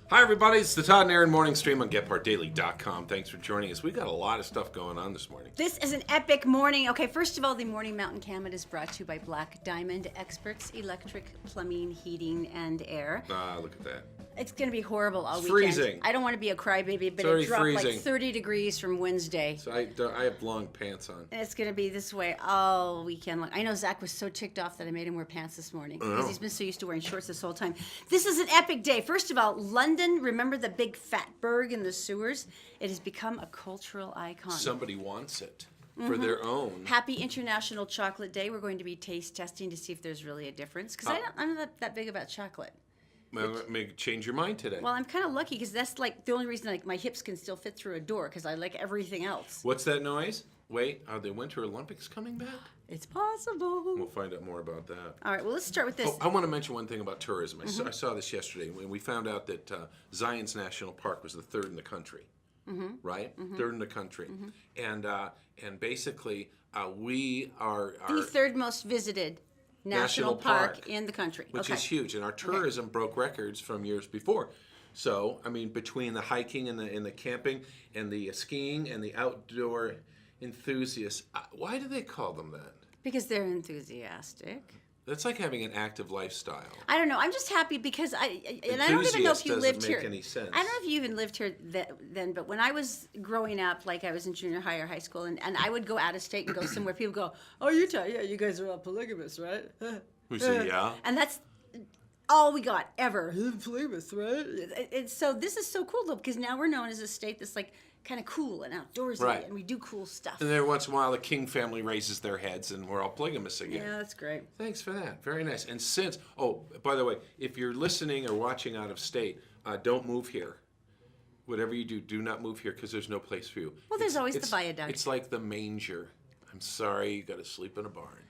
Hi, everybody. It's the Todd and Erin morning stream on GetPartDaily.com. Thanks for joining us. We got a lot of stuff going on this morning. This is an epic morning. Okay, first of all, the Morning Mountain Camera is brought to you by Black Diamond Experts, Electric, Plumbing, Heating, and Air. Look at that. It's going to be horrible all weekend. Freezing. I don't want to be a crybaby, but it dropped like 30 degrees from Wednesday. So I have long pants on. And it's going to be this way all weekend long. I know Zach was so ticked off that I made him wear pants this morning because he's been so used to wearing shorts this whole time. This is an epic day. First of all, London, remember the big Fatberg in the sewers? It has become a cultural icon. Somebody wants it for their own. Happy International Chocolate Day. We're going to be taste testing to see if there's really a difference because I'm not that big about chocolate. May change your mind today. Well, I'm kind of lucky because that's like the only reason like my hips can still fit through a door because I like everything else. What's that noise? Wait, are the Winter Olympics coming back? It's possible. We'll find out more about that. All right, well, let's start with this. Oh, I want to mention one thing about tourism. I saw this yesterday when we found out that Zion's National Park was the third in the country. Right? Third in the country. And basically, we are the third most visited national park in the country. Which is huge. And our tourism broke records from years before. So, I mean, between the hiking and the camping and the skiing and the outdoor enthusiasts, why do they call them that? Because they're enthusiastic. That's like having an active lifestyle. I don't know. I'm just happy because I don't even know if you lived here. Any sense. I don't know if you even lived here then, but when I was growing up, like I was in junior high or high school, and I would go out of state and go somewhere, people go, "Oh, Utah, yeah, you guys are all polygamous, right?" We say, yeah. And that's all we got ever. Polygamous, right? So this is so cool though, because now we're known as a state that's like kind of cool and outdoorsy, Right. and we do cool stuff. And then once in a while, the King family raises their heads, and we're all polygamous again. Yeah, that's great. Thanks for that. Very nice. And since, by the way, if you're listening or watching out of state, don't move here. Whatever you do, do not move here because there's no place for you. Well, there's always the viaduct. It's like the manger. I'm sorry, you got to sleep in a barn.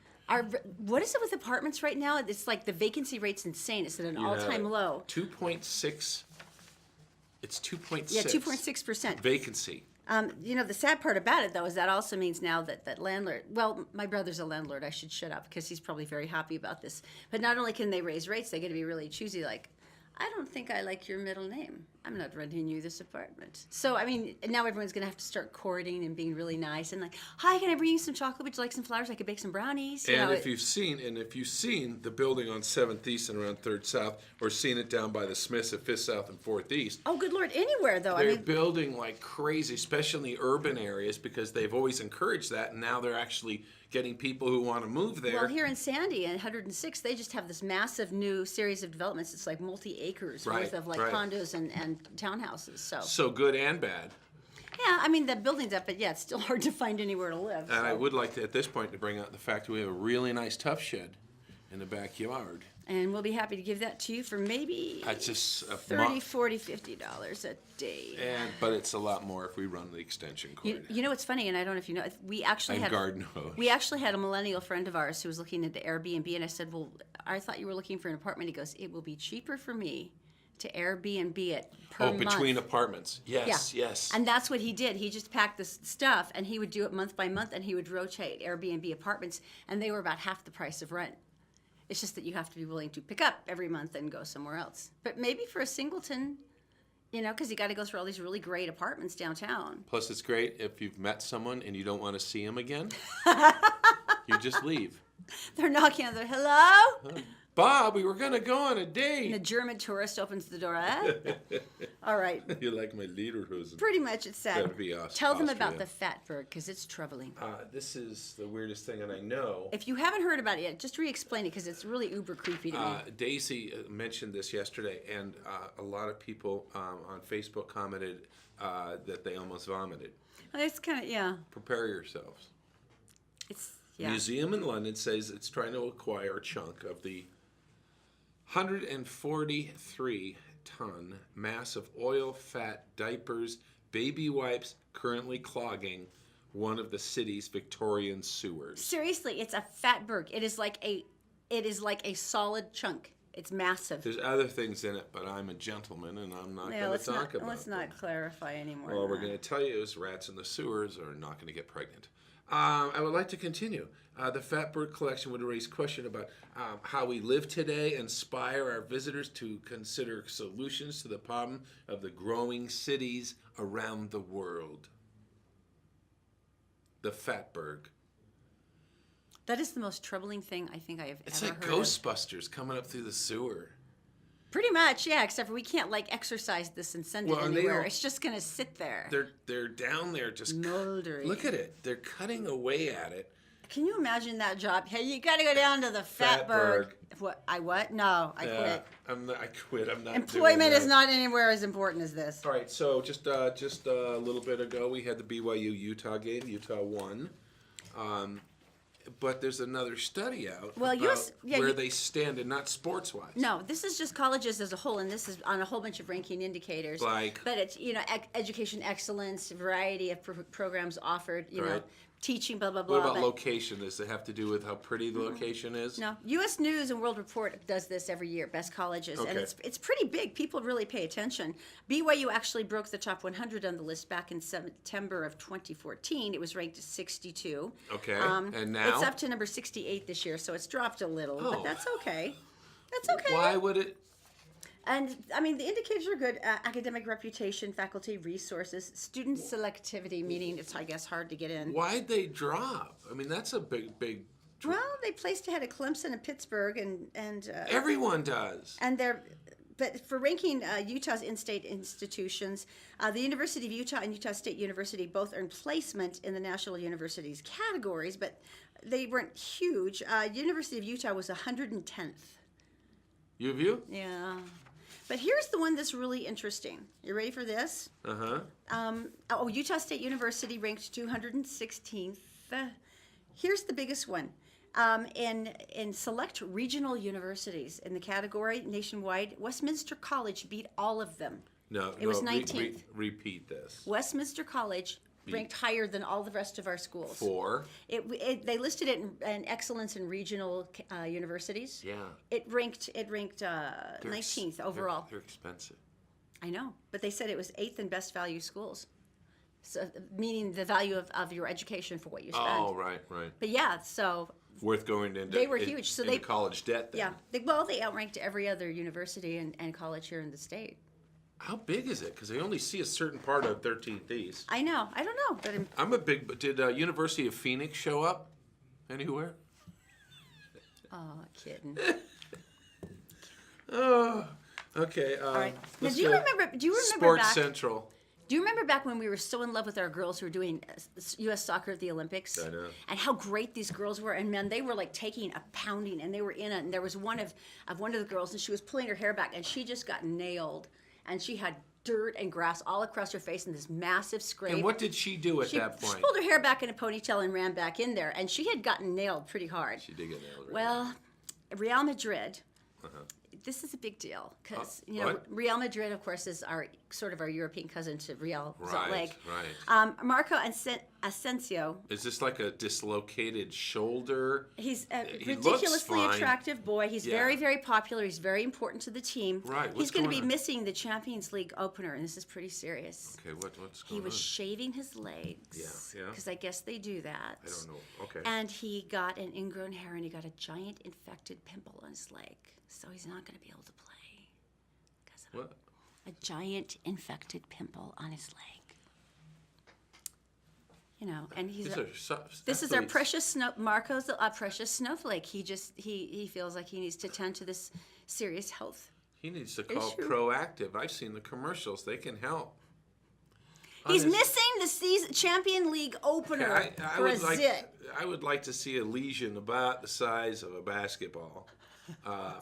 What is it with apartments right now? It's like the vacancy rate's insane. It's at an all-time low. 2.6. It's 2.6. Yeah, 2.6%. Vacancy. The sad part about it, though, is that also means now that landlord, well, my brother's a landlord. I should shut up because he's probably very happy about this. But not only can they raise rates, they get to be really choosy, like, I don't think I like your middle name. I'm not renting you this apartment. So, I mean, now everyone's going to have to start courting and being really nice and like, hi, can I bring you some chocolate? Would you like some flowers? I could bake some brownies. If you've seen the building on 7th East and around 3rd South, or seen it down by the Smiths at 5th South and 4th East. Oh, good Lord, anywhere, though. They're building like crazy, especially in the urban areas, because they've always encouraged that, and now they're actually getting people who want to move there. Well, here in Sandy, in 106, they just have this massive new series of developments. It's like multi-acres worth of like condos and townhouses. So good and bad. Yeah, I mean, the building's up, but yeah, it's still hard to find anywhere to live. And I would like to, at this point, to bring out the fact that we have a really nice tough shed in the backyard. And we'll be happy to give that to you for maybe just $30, $40, $50 a day. But it's a lot more if we run the extension cord. You know what's funny, and I don't know if you know, we actually had a millennial friend of ours who was looking into Airbnb, and I said, well, I thought you were looking for an apartment. He goes, it will be cheaper for me to Airbnb it per month. Between apartments. Yes, yeah. Yes. And that's what he did. He just packed this stuff, and he would do it month by month, and he would rotate Airbnb apartments, and they were about half the price of rent. It's just that you have to be willing to pick up every month and go somewhere else. But maybe for a singleton, because you got to go through all these really great apartments downtown. Plus, it's great if you've met someone and you don't want to see them again. You just leave. They're knocking on the door. Hello? Bob, we were going to go on a date. And the German tourist opens the door. All right. You like my lederhosen. Pretty much it's sad. That'd be Tell them about the Fatberg, because it's troubling. This is the weirdest thing, and I know. If you haven't heard about it yet, just re-explain it, because it's really uber creepy to me. Daisy mentioned this yesterday, and a lot of people on Facebook commented that they almost vomited. It's kind of, yeah. Prepare yourselves. Yeah. Museum in London says it's trying to acquire a chunk of the 143-ton mass of oil, fat, diapers, baby wipes currently clogging one of the city's Victorian sewers. Seriously, it's a Fatberg. It is like a solid chunk. It's massive. There's other things in it, but I'm a gentleman, and I'm not Yeah, going to let's talk about let's them. not clarify anymore. All we're going to tell you is rats in the sewers are not going to get pregnant. I would like to continue. The Fatberg collection would raise question about how we live today, inspire our visitors to consider solutions to the problem of the growing cities around the world. The Fatberg. That is the most troubling thing I think I have It's ever like heard of. Ghostbusters coming up through the sewer. Pretty much, yeah, except for we can't like exercise this and send it And they anywhere. don't- It's just going to sit there. They're down there just Moldering. Look at it. They're cutting away at it. Can you imagine that job? Hey, you got to go down to the Fatberg. What? No, I quit. I quit. I'm not. Employment doing that. is not anywhere as important as this. All right. So just a little bit ago, we had the BYU Utah game. Utah won. But there's another study out Well, about where they stand, and not sports-wise. No, this is just colleges as a whole, and this is on a whole bunch of ranking indicators. Like? But it's, education excellence, variety of programs offered, Right. teaching, blah, blah, blah. What about but location? Does it have to do with how pretty the location is? No, U.S. News and World Report does this every year, best colleges, and Okay. it's pretty big. People really pay attention. BYU actually broke the top 100 on the list back in September of 2014. It was ranked 62. Okay, and now? It's up to number 68 this year, so it's dropped a little, Oh. but that's okay. That's okay. Why would it? And I mean, the indicators are good: academic reputation, faculty resources, student selectivity, meaning it's, I guess, hard to get in. Why'd they drop? I mean, that's a big. Well, they placed ahead of Clemson and Pittsburgh, and Everyone does. and but for ranking Utah's in-state institutions, the University of Utah and Utah State University both earned placement in the national universities categories, but they weren't huge. University of Utah was 110th. U of U? Yeah. But here's the one that's really interesting. You ready for this? Utah State University ranked 216th. Here's the biggest one. In select regional universities in the category nationwide, Westminster College beat all of them. No, It was 19th. Repeat this. Westminster College ranked higher than all the rest of our schools. They listed it in excellence in regional universities. Yeah. It ranked 19th overall. They're expensive. I know, but they said it was 8th in best value schools. So, meaning the value of your education for what you spend. Oh, right. But yeah, so Worth going into. they were huge. So into college debt. Then. yeah, they outranked every other university and college here in the state. How big is it? Because they only see a certain part of 13th East. I know. I don't know, but I'm a big. Did University of Phoenix show up anywhere? kidding. Oh, okay. All right. Now, let's do you go. remember Sports back? Central. Do you remember back when we were so in love with our girls who were doing U.S. soccer at the Olympics? I know. And how great these girls were. And man, they were like taking a pounding, and they were in it. And there was one of the girls, and she was pulling her hair back, and she just got nailed. And she had dirt and grass all across her face and this massive scrape. And what did she do at She that point? pulled her hair back in a ponytail and ran back in there. And she had gotten nailed pretty hard. She did get nailed. Right? Well, Real Madrid. This is a big deal because what? Real Madrid, of course, is our European cousin to Real Salt Lake. Right. Marco Asensio. Is this like a dislocated shoulder? He's a He looks ridiculously fine. attractive boy. He's Yeah. very, very popular. He's very important to the team. Right. He's What's going to be going on? missing the Champions League opener, and this is pretty serious. Okay, what's He going was on? shaving his legs. Yeah. Because I guess they do that. I don't know. Okay. And he got an ingrown hair, and he got a giant infected pimple on his leg. So he's not going to be able to play. What? A giant infected pimple on his leg. And this is our precious Marco's a precious snowflake. He feels like he needs to tend to this serious health. He needs to call issue. Proactive. I've seen the commercials. They can help. He's Honest- missing the Champion League opener I for would a like. zit. I would like to see a lesion about the size of a basketball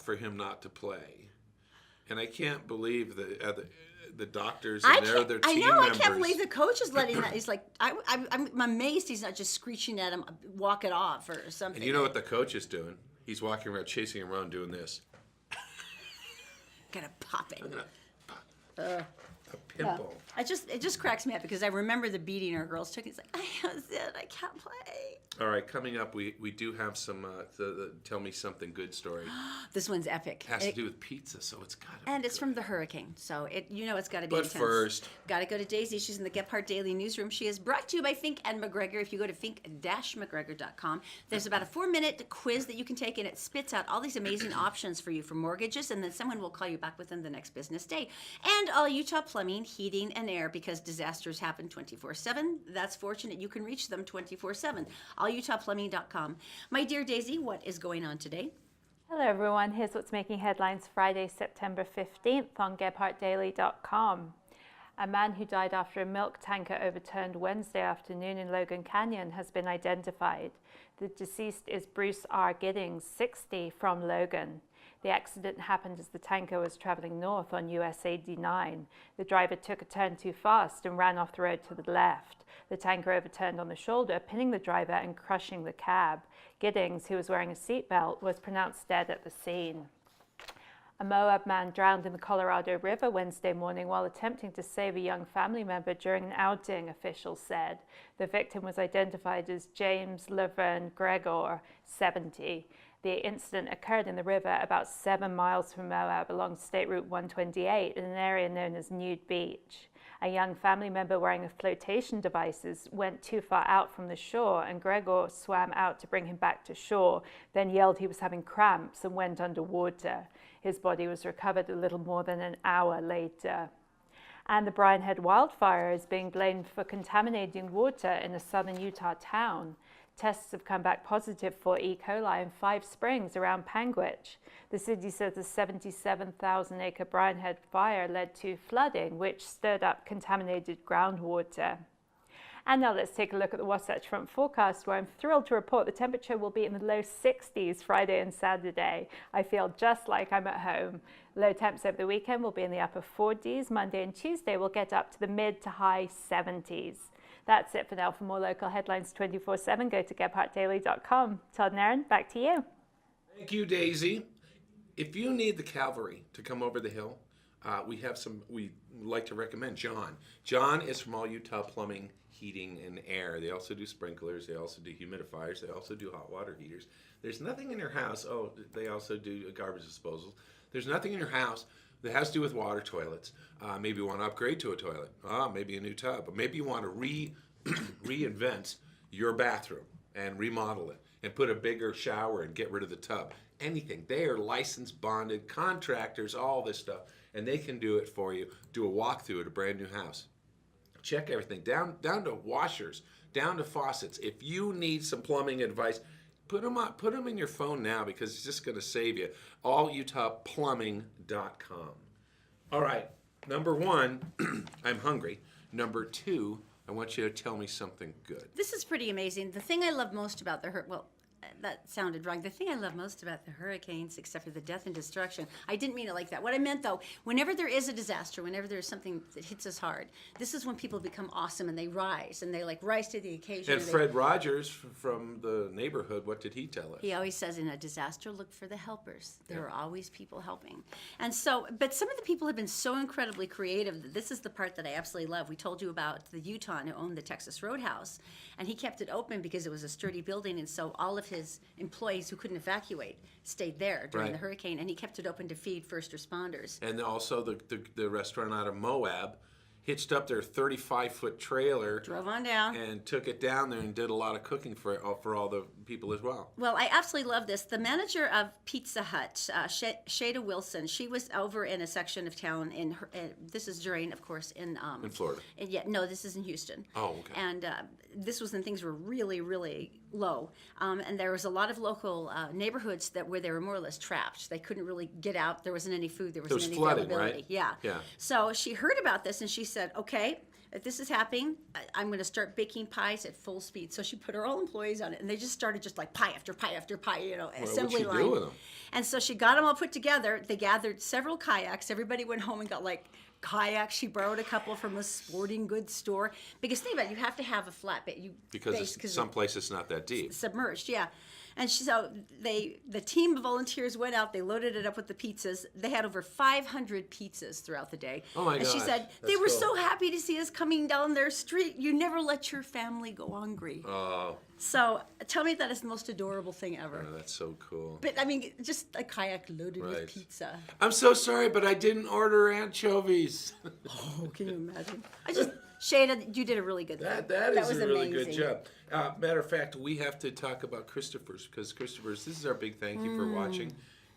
for him not to play. And I can't believe the doctors and their team members. I can't believe the coach is letting that. He's like, I'm amazed he's not just screeching at him, walk it off or something. And you know what the coach is doing? He's walking around, chasing him around, doing this. Gotta pop it. A pimple. It just cracks me up because I remember the beating our girls took. It's like, that's it, I can't play. All right, coming up, we do have some tell me something good story. This one's epic. It has to do with pizza, so it's got to be And it's good. from the hurricane, so it's got to be But intense. first, Got to go to Daisy. She's in the Gephardt Daily Newsroom. She is brought to you by Fink and McGregor. If you go to fink-mcgregor.com, there's about a 4-minute quiz that you can take, and it spits out all these amazing options for you for mortgages, and then someone will call you back within the next business day. And all Utah plumbing, heating, and air, because disasters happen 24/7. That's fortunate. You can reach them 24/7. AllUtahPlumbing.com. My dear Daisy, what is going on today? Hello everyone, here's what's making headlines Friday, September 15th on GephartDaily.com. A man who died after a milk tanker overturned Wednesday afternoon in Logan Canyon has been identified. The deceased is Bruce R. Giddings, 60, from Logan. The accident happened as the tanker was traveling north on US 89. The driver took a turn too fast and ran off the road to the left. The tanker overturned on the shoulder, pinning the driver and crushing the cab. Giddings, who was wearing a seatbelt, was pronounced dead at the scene. A Moab man drowned in the Colorado River Wednesday morning while attempting to save a young family member during an outing, officials said. The victim was identified as James Laverne Gregor, 70. The incident occurred in the river about 7 miles from Moab along State Route 128 in an area known as Nude Beach. A young family member wearing a flotation devices went too far out from the shore, and Gregor swam out to bring him back to shore, then yelled he was having cramps and went underwater. His body was recovered a little more than an hour later. And the Brian Head wildfire is being blamed for contaminating water in a southern Utah town. Tests have come back positive for E. coli in 5 springs around Panguitch. The city says the 77,000-acre Brian Head fire led to flooding, which stirred up contaminated groundwater. And now let's take a look at the Wasatch Front forecast, where I'm thrilled to report the temperature will be in the low 60s Friday and Saturday. I feel just like I'm at home. Low temps over the weekend will be in the upper 40s. Monday and Tuesday will get up to the mid to high 70s. That's it for now. For more local headlines 24/7, go to GephartDaily.com. Todd and Erin, back to you. thank you, Daisy. If you need the cavalry to come over the hill, we like to recommend John. John is from All Utah Plumbing, Heating, and Air. They also do sprinklers. They also do humidifiers. They also do hot water heaters. There's nothing in your house. Oh, they also do garbage disposal. There's nothing in your house that has to do with water toilets. Maybe you want to upgrade to a toilet. Maybe a new tub. But maybe you want to reinvent your bathroom and remodel it and put a bigger shower and get rid of the tub. Anything. They are licensed, bonded, contractors, all this stuff. And they can do it for you. Do a walkthrough at a brand new house. Check everything, down to washers, down to faucets. If you need some plumbing advice, put them in your phone now, because it's just going to save you. AllUtahPlumbing.com. All right, number 1, I'm hungry. Number 2, I want you to tell me something good. This is pretty amazing. The thing I love most about that sounded wrong. The thing I love most about the hurricanes, except for the death and destruction, I didn't mean it like that. What I meant, though, whenever there is a disaster, whenever there's something that hits us hard, this is when people become awesome and they rise to the occasion. And Fred Rogers from the neighborhood, what did he tell us? He always says, in a disaster, look for the helpers. There are always people helping. And so, but some of the people have been so incredibly creative that this is the part that I absolutely love. We told you about the Utahn who owned the Texas Roadhouse, and he kept it open because it was a sturdy building, and so all of his employees who couldn't evacuate stayed there during the hurricane, and he kept it open to feed first responders. And also the restaurant out of Moab hitched up their 35-foot trailer, Drove on down. and took it down there and did a lot of cooking for all the people as well. Well, I absolutely love this. The manager of Pizza Hut, Shada Wilson, she was over in a section of town this is during, of course, in Florida. No, this is in Houston. Oh, okay. And this was when things were really, really low. And there was a lot of local neighborhoods where they were more or less trapped. They couldn't really get out. There wasn't any food. There wasn't any flooding, availability. right? Yeah. Yeah. So she heard about this and she said, okay, if this is happening, I'm going to start baking pies at full speed. So she put her whole employees on it, and they just started just like pie after pie after pie, assembly line. What'd she do with them? And so she got them all put together. They gathered several kayaks. Everybody went home and got like kayaks. She borrowed a couple from a sporting goods store. Because think about it, you have to have a flatbed. Because some places not that deep. Submerged, yeah. And so the team of volunteers went out. They loaded it up with the pizzas. They had over 500 pizzas throughout the day. Oh my And she gosh, said they that's were cool. so happy to see us coming down their street. You never let your family go hungry. Oh, So tell me that is the most adorable thing ever. that's so cool. But I mean, just a kayak loaded Right. with pizza. I'm so sorry, but I didn't order anchovies. Oh, can you imagine? Shayna, you did a really good thing. That is was a really good amazing. job. Matter of fact, we have to talk about Christopher's because Christopher's, this is our big thank you for watching.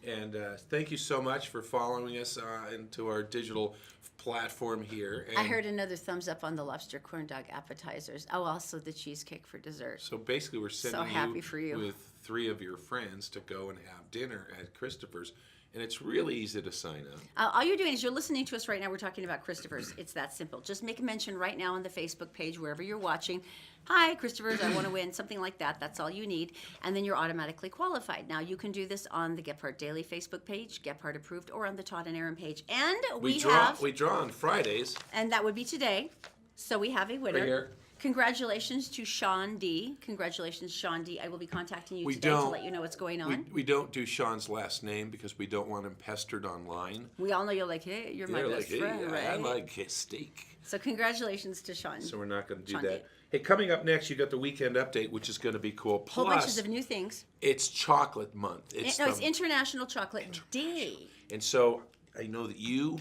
And thank you so much for following us into our digital platform here. And I heard another thumbs up on the lobster corn dog appetizers. Oh, also the cheesecake for dessert. So basically, we're sending happy for you. with 3 of your friends to go and have dinner at Christopher's. And it's really easy to sign up. All you're doing is you're listening to us right now. We're talking about Christopher's. It's that simple. Just make a mention right now on the Facebook page, wherever you're watching. Hi, Christopher's, I want to win, something like that. That's all you need. And then you're automatically qualified. Now, you can do this on the Gephardt Daily Facebook page, Gephardt Approved, or on the Todd and Erin page. And we draw on Fridays. and that would be today. So we have a winner. Right here. Congratulations to Sean D. Congratulations, Sean D. I will be contacting you We today to don't- let you know what's going on. We don't do Sean's last name because we don't want him pestered online. We all know you're like, hey, you're my They're best like, friend, hey, right? I like his steak. So congratulations to Sean. So we're not going to do Sean that. D. Hey, coming up next, you got the weekend update, which is going to be cool. Whole bunches Plus, of new things. it's chocolate month. It's the- International Chocolate Day. And so I know that you,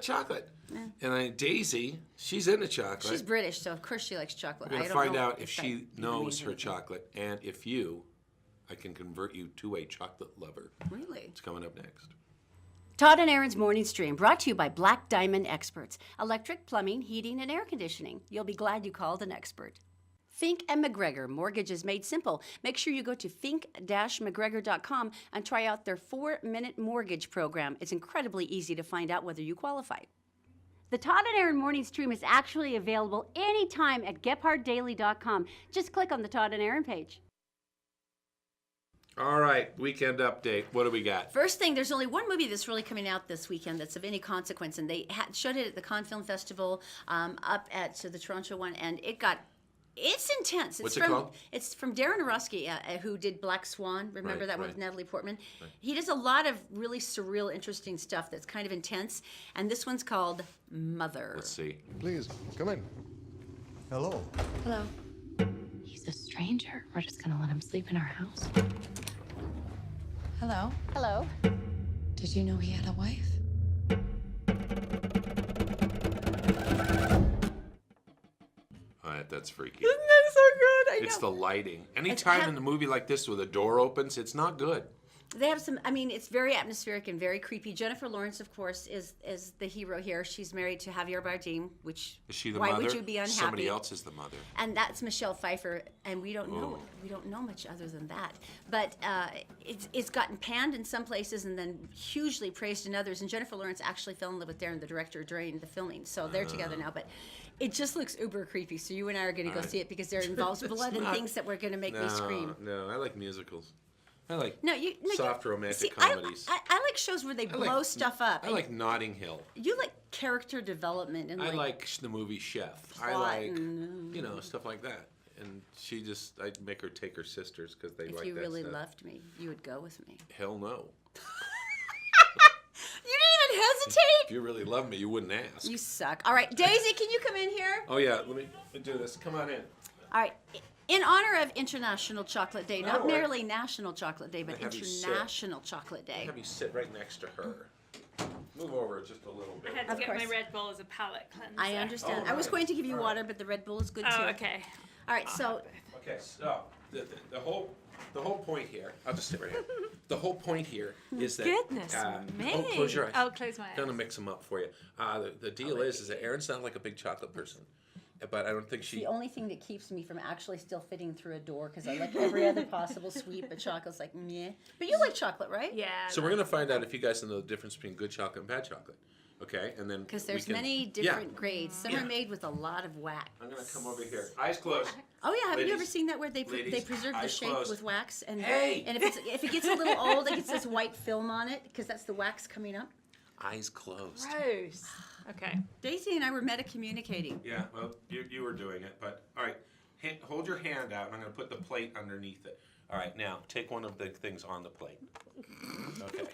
chocolate. And Daisy, she's into chocolate. She's British, so of course she likes chocolate. We're I going to don't find know out if that she even knows means her anything. chocolate. And if I can convert you to a chocolate lover. Really? It's coming up next. Todd and Erin's Morning Stream, brought to you by Black Diamond Experts. Electric, plumbing, heating, and air conditioning. You'll be glad you called an expert. Fink and McGregor, mortgages made simple. Make sure you go to fink-mcgregor.com and try out their 4-minute mortgage program. It's incredibly easy to find out whether you qualify. The Todd and Erin Morning Stream is actually available anytime at gephardtdaily.com. Just click on the Todd and Erin page. All right, weekend update. What do we got? First thing, there's only one movie that's really coming out this weekend that's of any consequence, and they showed it at the Cannes Film Festival up at the Toronto one, and it's intense. What's it called? It's from Darren Aronofsky, who did Black Swan. Remember Right, that one right. with Natalie Portman? Right. He does a lot of really surreal, interesting stuff that's kind of intense, and this one's called Mother. Let's see. Please, come in. Hello. Hello. He's a stranger. We're just gonna let him sleep in our house. Hello. Hello. Did you know he had a wife? All right, that's freaky. Isn't that so good? I know. It's the lighting. Anytime have- in a movie like this where the door opens, it's not good. They have some. I mean, it's very atmospheric and very creepy. Jennifer Lawrence, of course, is the hero here. She's married to Javier Bardem, which Is she the why mother? would you be unhappy? Somebody else is the mother. And that's Michelle Pfeiffer, and we don't know. Oh. We don't know much other than that. But it's gotten panned in some places and then hugely praised in others. And Jennifer Lawrence actually fell in love with Darren, the director, during the filming. So they're together now. But it just looks uber creepy. So you and I are going to go Right. see it because there involves blood and not- things that were going to make me scream. No, I like musicals. I like No, you soft romantic see, comedies. I like shows where they I like- blow stuff up. I like Notting Hill. You like character development and I like like the movie Chef. I plot like, and, stuff like that. And I'd make her take her sisters because they if like you that really stuff. loved me, you would go with me. Hell no. You didn't even hesitate. If you really love me, you wouldn't ask. You suck. All right, Daisy, can you come in here? Oh yeah, let me do this. Come on in. All right. In honor of International Chocolate Day, not All right. merely National Chocolate Day, but have you sit. International Chocolate Day. Have you sit right next to her. Move over just a little bit. I had to Of get course. my Red Bull as a palate cleanser. I understand. Oh, I was right. going to give you water, but the Red Bull is good too. Oh, okay. All right, so Okay, so the whole point here. I'll just sit right here. The whole point here is that. Goodness me. Oh, close your eyes. Oh, close my eyes. Gonna mix them up for you. The deal is that Erin's not like a big chocolate person, but I don't think she. the only thing that keeps me from actually still fitting through a door because I like every other possible sweet, but chocolate's like meh. But you like chocolate, right? Yeah. So we're gonna find out if you guys know the difference between good chocolate and bad chocolate. Okay, and then Because we there's can- many different grades. Some Yeah. are made with a lot of wax. I'm gonna come over here. Eyes closed. Oh yeah, haven't you ever Ladies, seen that where they they ladies, preserve the eyes shape closed. with wax and Hey! and if it gets a little old, it gets this white film on it because that's the wax coming up. Eyes closed. Gross. Okay. Daisy and I were meta-communicating. Yeah, well, you were doing it, but all right. Hold your hand out, and I'm going to put the plate underneath it. All right, now take one of the things on the plate. Okay.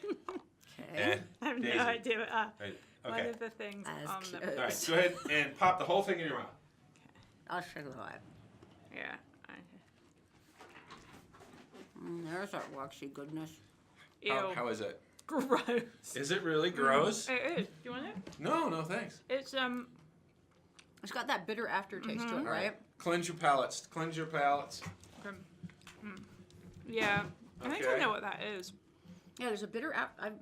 And I have Daisy. no idea. Right, One okay. of the things As on the. cute. All right, go ahead and pop the whole thing in your mouth. I'll show you what. Yeah. There's our waxy goodness. Ew. How is it? Gross. Is it really gross? It is. Do you want it? No, thanks. It's It's got that bitter aftertaste to it, All right? Cleanse your palates. Cleanse your palates. yeah. I think I Okay. know what that is. Yeah, there's a bitter I've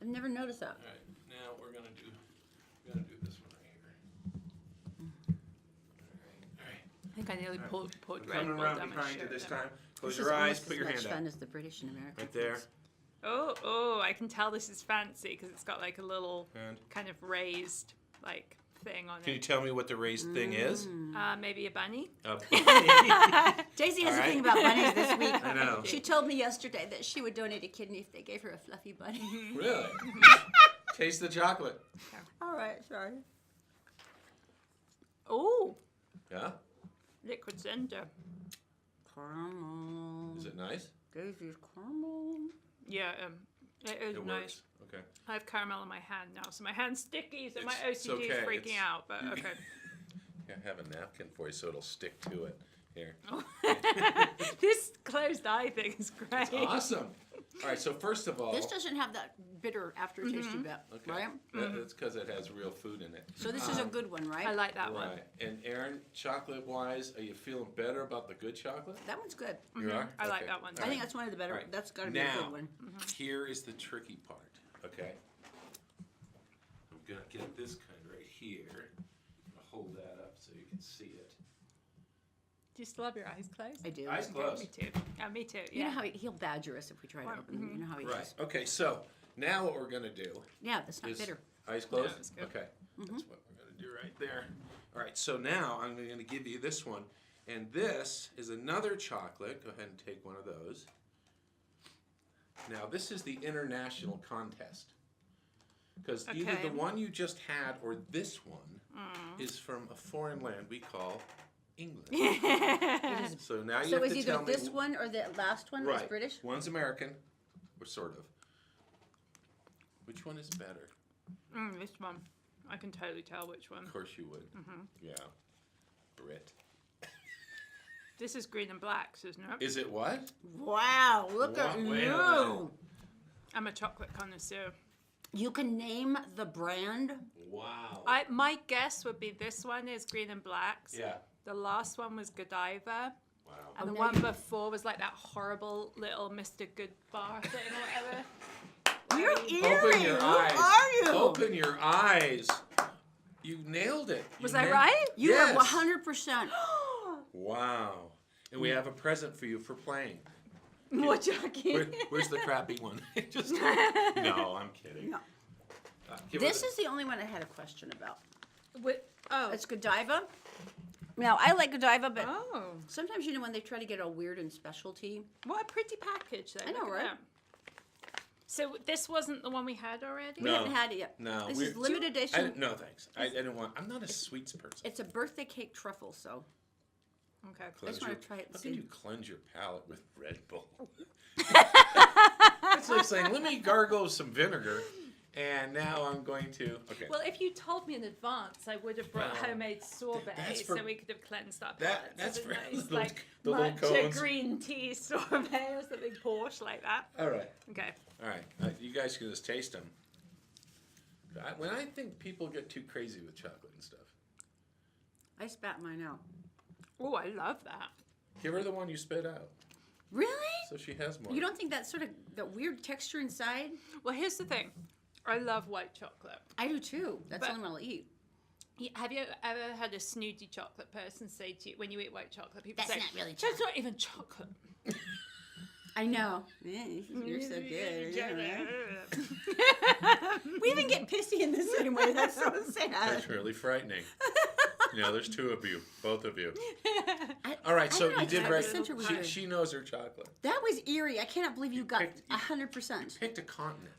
never noticed that. All right, now we're gonna do this one right here. All right. I think I nearly poured I'm Red coming Bull around down my behind you shirt this there. time. Close This your is eyes. almost Put your as hand much out. fun as the British and American. Right there. foods. Oh, I can tell this is fancy because it's got like a little And kind of raised like thing on can you it. tell me what the raised thing is? Maybe a bunny. A Daisy has All a right. thing about bunnies this week. I know. She told me yesterday that she would donate a kidney if they gave her a fluffy bunny. Really? Taste the chocolate. All right, sorry. Oh, Yeah? liquid center. Caramel. Is it nice? Daisy's caramel. Yeah, it is It nice. works. Okay. I have caramel in my hand now, so my hand's sticky, so my It's OCD is okay, freaking it's- out. But okay. Yeah, I have a napkin for you so it'll stick to it. Here. This closed eye thing is great. Awesome. All right, so first of all, This doesn't have that bitter aftertaste you bet, okay, right? that's because it has real food in it. So this is a good one, right? I like that one. Right. And Erin, chocolate-wise, are you feeling better about the good chocolate? That one's good. You are? I like Okay. that one. All I think right. that's one of the better. All right. That's got to be a Now, good one. here is the tricky part, okay? I'm gonna get this kind right here. I'm gonna hold that up so you can see it. Do you still have your eyes closed? I do. Eyes Me closed. too. Me too. You know Yeah. how he'll badger us if we try to open them. You know how he Right. does. Okay. So now what we're gonna do Yeah, that's not is bitter. eyes closed. Yeah, it's good. Okay. That's what we're gonna do right there. All right. So now I'm gonna give you this one, and this is another chocolate. Go ahead and take one of those. Now this is the international contest. Because either Okay. the one you just had or this one is from a foreign land we call England. So now you So have is to either tell me. this one or the last one Right. is British? One's American, or sort of. Which one is better? This one. I can totally tell which one. Of course you would. Yeah. Brit. This is green and blacks, isn't it? Is it what? Wow, look at Wait a you. minute. I'm a chocolate connoisseur. You can name the brand. Wow. My guess would be this one is green and blacks. Yeah. The last one was Godiva. Wow. And the now one you- before was like that horrible little Mr. Good Bar thing or whatever. You're Open eerie. your Who eyes. are you? Open your eyes. You nailed it. You Was I nailed- right? You yes. are 100%. Wow. And we have a present for you for playing. More joking. Where's the crappy one? Just no, I'm kidding. No. Give her This the- is the only one I had a question about. Oh. It's Godiva. Now, I like Godiva, but Oh. sometimes, you know, when they try to get all weird and specialty. What a pretty package, though. I know, Look at right? that. So this wasn't the one we had already? We No. haven't had it yet. No, This we- is limited edition. No, thanks. I didn't want. I'm not a sweets person. It's a birthday cake truffle, so Okay. Cleanse wanna your- try it and How can see. you cleanse your palate with Red Bull? It's like saying, let me gargle some vinegar, and now I'm going to. Okay. Well, if you told me in advance, I would have brought Well, homemade sorbet that's for- so we could have cleansed our that- palates. that's with a for nice, the like little matcha cones. green tea sorbet or something posh like that. All right. Okay. All right. You guys can just taste them. When I think people get too crazy with chocolate and stuff, I spat mine out. Oh, I love that. give her the one you spit out, Really? so she has more. You don't think that sort of that weird texture inside? Well, here's the thing. I love white chocolate. I do too. That's But- the only one I'll eat. Have you ever had a snooty chocolate person say to you, when you eat white chocolate, people That's say, not really "That's not even chocolate." I know. Yeah, you're so good. Yeah. We even get pissy in the same way. That's so sad. That's really frightening. You know, there's two of you, both of you. I- All right, I so don't know, you did I right. just sent her She, weird. she knows her chocolate. That was eerie. I cannot believe you got picked- 100%. Picked a continent.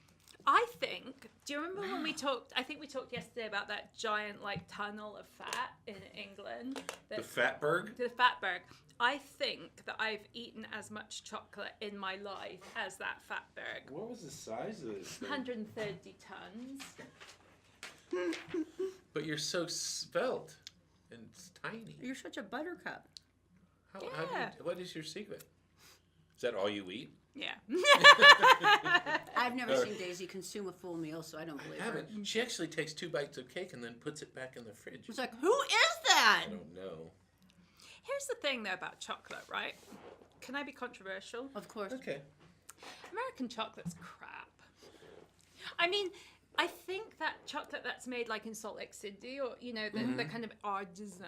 I think, do you remember when we talked, I think we talked yesterday about that giant like tunnel of fat in England? The Fatberg? The Fatberg. I think that I've eaten as much chocolate in my life as that Fatberg. What was the size of this thing? 130 tons. But you're so svelte and it's tiny. You're such a buttercup. How do Yeah. what is your secret? Is that all you eat? Yeah. I've never seen Daisy consume a full meal, so I don't believe I her. haven't. She actually takes 2 bites of cake and then puts it back in the fridge. It's like, who is that? I don't know. Here's the thing though about chocolate, right? Can I be controversial? Of course. Okay. American chocolate's crap. I mean, I think that chocolate that's made like in Salt Lake City or, you know, the kind of artisan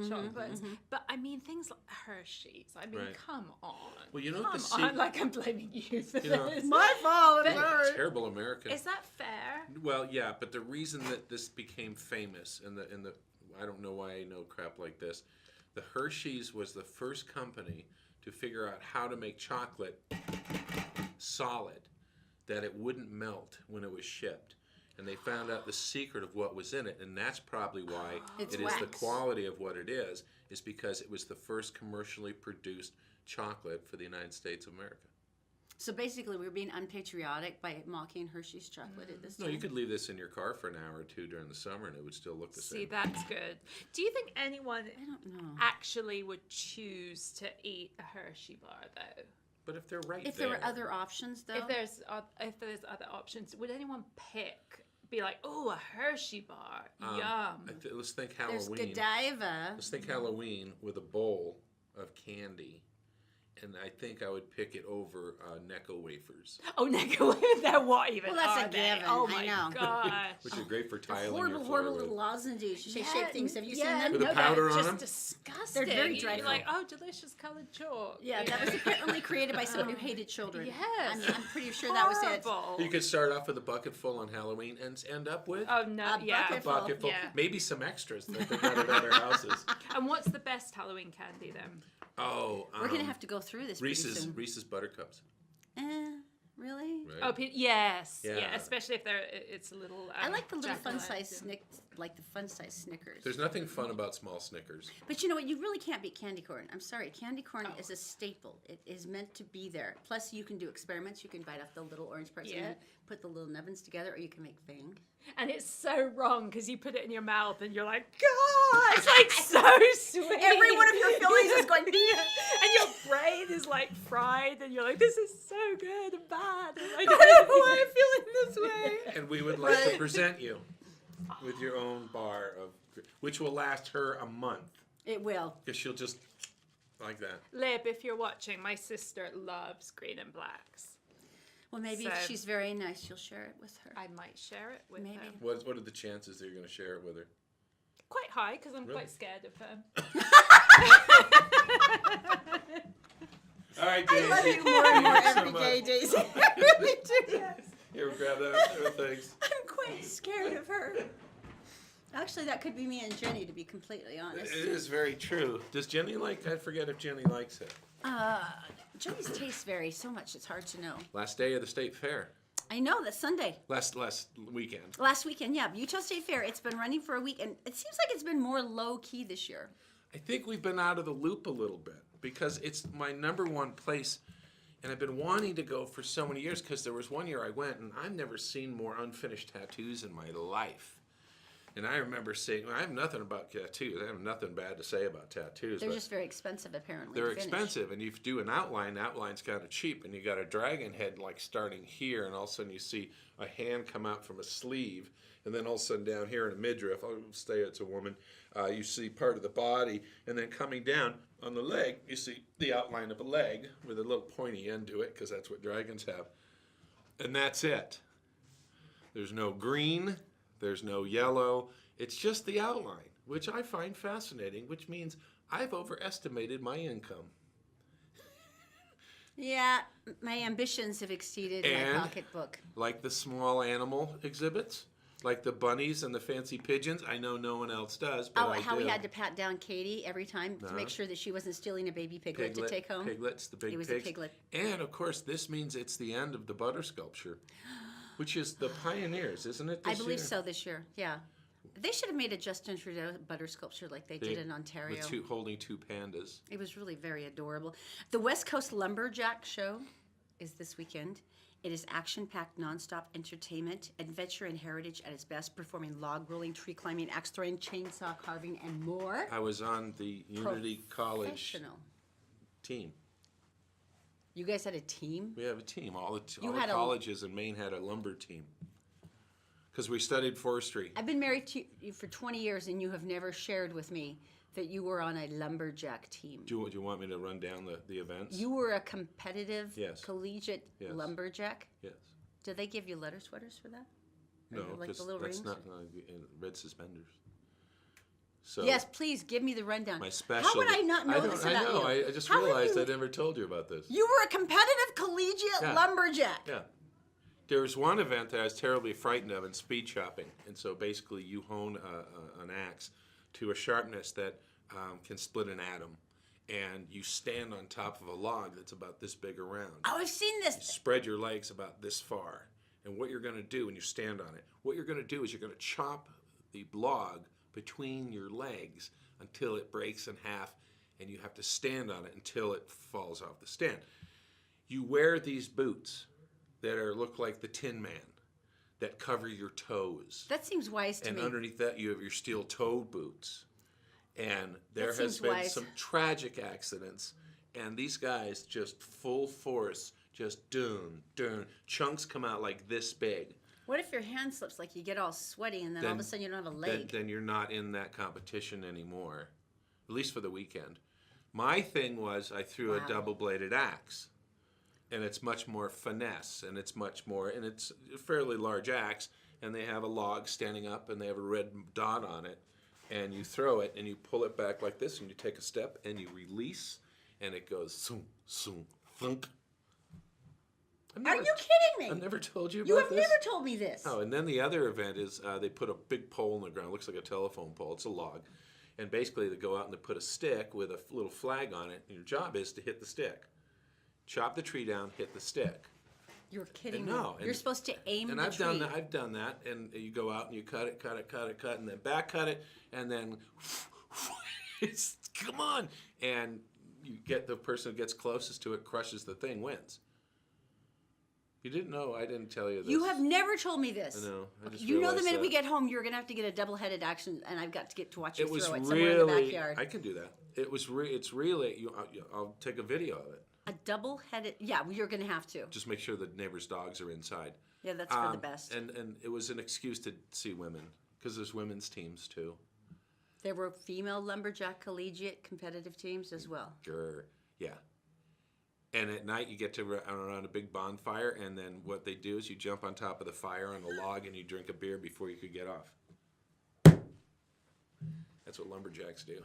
chocolates. But I mean, things like Hershey's. I mean, Right. come on. Well, you know what the Come on, like I'm blaming you for know, this. My fault. But- sorry. Terrible American. Is that fair? Well, yeah, but the reason that this became famous and the I don't know why I know crap like this. The Hershey's was the first company to figure out how to make chocolate solid, that it wouldn't melt when it was shipped. And they found out the secret of what was in it, and that's probably why It's it is the wax. quality of what it is because it was the first commercially produced chocolate for the United States of America. So basically, we're being unpatriotic by mocking Hershey's chocolate at this No, time. you could leave this in your car for an hour or two during the summer, and it would still look the See, same. that's good. Do you think anyone I don't know. actually would choose to eat a Hershey bar though? But if they're right If there, there were other options, though. If there's other options, would anyone be like, oh, a Hershey bar, yum? let's think There's Halloween. Godiva. Let's think Halloween with a bowl of candy, and I think I would pick it over Necco wafers, Oh, Necco, they're what even? Well, that's are a they? given, Oh I my know. gosh. which are great for tiling Horrible, your floor horrible with. little lozenges. Shape things. Have you seen them? With the no, powder they're on just them? disgusting. They're very You're dreadful. like, oh, delicious colored chalk. Yeah, You that know? was apparently created by someone who hated children. Yes. I mean, I'm pretty sure that was it. Horrible. You could start off with a bucket full on Halloween and end up with Oh no, A yeah. bucket a bucket full, Yeah. maybe some extras that they got at other houses. And what's the best Halloween candy then? Oh, We're gonna have to go through this pretty Reese's soon. Reese's Buttercups. Really? Right? Oh, yes, Yeah. yeah. Especially if it's a little. I like the little fun Jack-o'-lantern. size like the fun size Snickers. There's nothing fun about small Snickers. But you know what? You really can't beat candy corn. I'm sorry. Candy corn is a staple. It is meant to be there. Plus, you can do experiments. You can bite off the little orange parts and Yeah. then put the little nubbins together, or you can make fang. And it's so wrong because you put it in your mouth and you're like, God, it's like so sweet. Every one of your fillings is going, and your brain is like fried, and you're like, this is so good and bad. And like, Why am I feeling this way? And we would like to present you with your own bar of, which will last her a month, It will. because she'll just like that. Lib, if you're watching, my sister loves green and blacks. Well, maybe if So- she's very nice, you'll share it with her. I might share it with Maybe. her. What are the chances that you're going to share it with her? Quite high because I'm Really? quite scared of her. All right, I Daisy. love you more and more Thank you so every day, much. Daisy. I really do. Here, grab that. Thanks. I'm quite scared of her. Actually, that could be me and Jenny, to be completely honest. It is very true. Does Jenny like? I forget if Jenny likes it. Jenny's tastes vary so much; it's hard to know. Last day of the state fair. I know that's Sunday. Last weekend. Last weekend, yeah, Utah State Fair. It's been running for a week, and it seems like it's been more low key this year. I think we've been out of the loop a little bit because it's my number one place, and I've been wanting to go for so many years because there was one year I went and I've never seen more unfinished tattoos in my life. And I remember saying, I have nothing about tattoos. I have nothing bad to say about tattoos. They're but just very expensive, apparently. they're to finish. expensive, and if you do an outline, outline's kind of cheap, and you got a dragon head like starting here, and all of a sudden you see a hand come out from a sleeve, and then all of a sudden down here in a midriff, I'll say it's a woman, you see part of the body, and then coming down on the leg, you see the outline of a leg with a little pointy end to it, because that's what dragons have, and that's it. There's no green, there's no yellow, it's just the outline, which I find fascinating, which means I've overestimated my income. Yeah, my ambitions have exceeded And- my pocketbook. Like the small animal exhibits, like the bunnies and the fancy pigeons. I know no one else does, but Oh, I how do. we had to pat down Katie every time to make sure that she wasn't stealing a baby piglet to take home. Piglets, the big It was pigs. a piglet. And of course, this means it's the end of the butter sculpture. which is the Pioneers, isn't it? I This believe year? so this year. Yeah. They should have made a Justin Trudeau butter sculpture like they did in Ontario. With holding two pandas. It was really very adorable. The West Coast Lumberjack Show is this weekend. It is action-packed, nonstop entertainment, adventure, and heritage at its best, performing log rolling, tree climbing, axe throwing, chainsaw carving, and more. I was on the Unity College Professional. team. You guys had a team? We have a team. All the You had a- colleges in Maine had a lumber team. Because we studied forestry. I've been married to you for 20 years, and you have never shared with me that you were on a lumberjack team. Do you want me to run down the events? You were a competitive, Yes. collegiate Yes. lumberjack. Yes. Did they give you letter sweaters for that? Or No, like because the little that's rings? not red suspenders. So Yes, please give me the rundown. my special. How would I not know this about you? I just How have realized you- I never told you about this. You were a competitive collegiate Yeah. lumberjack. Yeah. There was one event that I was terribly frightened of in speed chopping. And so basically you hone an axe to a sharpness that can split an atom. And you stand on top of a log that's about this big around. Oh, I've seen this. Spread your legs about this far. And what you're going to do when you stand on it, what you're going to do is you're going to chop the log between your legs until it breaks in half. And you have to stand on it until it falls off the stand. You wear these boots that look like the Tin Man, that cover your toes. That seems wise to And me. underneath that, you have your steel-toed boots. And there That has seems been wise. some tragic accidents, and these guys just full force, just dun. Chunks come out like this big. What if your hand slips, like you get all sweaty, and then all of a sudden you don't have a leg? Then you're not in that competition anymore, at least for the weekend. My thing was I threw a double-bladed axe. And it's much more finesse, and it's a fairly large axe, and they have a log standing up, and they have a red dot on it, and you throw it, and you pull it back like this, and you take a step, and you release, and it goes soom, soom, thunk. Are you kidding me? I've never told you about You have this. never told me this. Oh, and then the other event is they put a big pole in the ground. It looks like a telephone pole. It's a log. And basically they go out and they put a stick with a little flag on it, and your job is to hit the stick. Chop the tree down, hit the stick. You're kidding No, me. You're supposed to aim and the I've tree. done that. I've done that, and you go out and you cut it, and then back cut it, and then come on, and you get the person who gets closest to it, crushes the thing, wins. You didn't know? I didn't tell you this. You have never told me this. I know. I just You know the realized minute we that. get home, you're gonna have to get a double-headed action, and I've got to get to watch you It was throw it somewhere in the really. backyard. I can do that. It's really. I'll take a video of it. A double-headed. Yeah, well, you're gonna have to. Just make sure the neighbors' dogs are inside. Yeah, that's for the best. And it was an excuse to see women because there's women's teams too. There were female lumberjack collegiate competitive teams as well. Sure. Yeah. And at night you get to run around a big bonfire, and then what they do is you jump on top of the fire on a log and you drink a beer before you could get off. That's what lumberjacks do.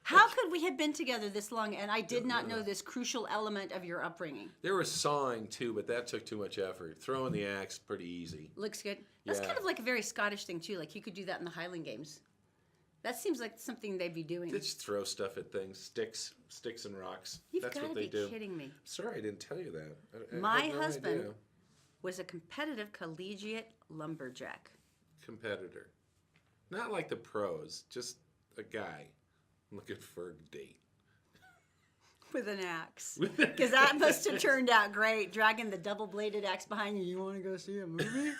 How could we have been together this long and I did not know this crucial element of your upbringing? There was sawing too, but that took too much effort. Throwing the axe, pretty easy. Looks good. That's Yeah. kind of like a very Scottish thing too. Like you could do that in the Highland Games. That seems like something they'd be doing. They just throw stuff at things, sticks and rocks. You've That's got to what they be do. kidding me. Sorry, I didn't tell you that. I My had no husband idea. was a competitive collegiate lumberjack. Competitor, not like the pros, just a guy looking for a date. With an axe. Because that must have turned out great, dragging the double-bladed axe behind you. You want to go see a movie?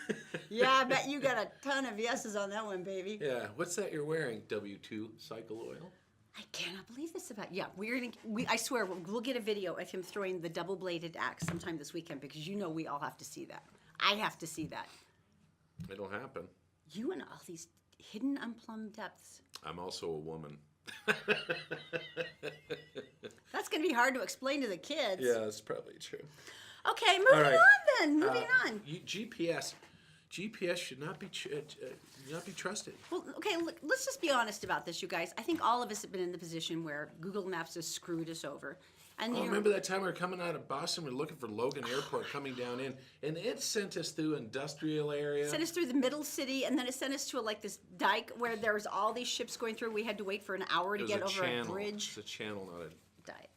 Yeah, I bet you got a ton of yeses on that one, baby. Yeah, what's that you're wearing? W2 cycle oil? I cannot believe this about you. Yeah, I swear, we'll get a video of him throwing the double-bladed axe sometime this weekend because you know we all have to see that. I have to see that. It'll happen. You and all these hidden, unplumbed depths. I'm also a woman. That's going to be hard to explain to the kids. Yeah, that's probably true. Okay, moving right. on then. Moving on. GPS should not be trusted. Well, okay, look, let's just be honest about this, you guys. I think all of us have been in the position where Google Maps has screwed us over. And Oh, you know, remember that time we were coming out of Boston? We were looking for Logan Airport coming down in, and it sent us through industrial area. sent us through the middle city, and then it sent us to like this dike where there was all these ships going through. We had to wait for an hour to It was get a over channel. a bridge. It's a channel, not a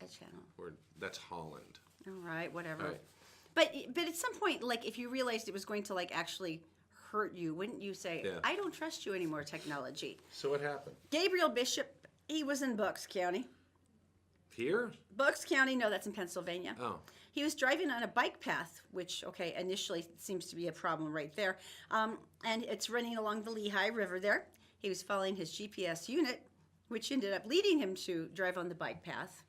A channel. word. That's Holland. All right, whatever. All right. But at some point, like if you realized it was going to like actually hurt you, wouldn't you say, Yeah. I don't trust you anymore, technology? So what happened? Gabriel Bishop, he was in Bucks County. Here? Bucks County, no, that's in Pennsylvania. Oh. He was driving on a bike path, which, okay, initially seems to be a problem right there. And it's running along the Lehigh River there. He was following his GPS unit, which ended up leading him to drive on the bike path,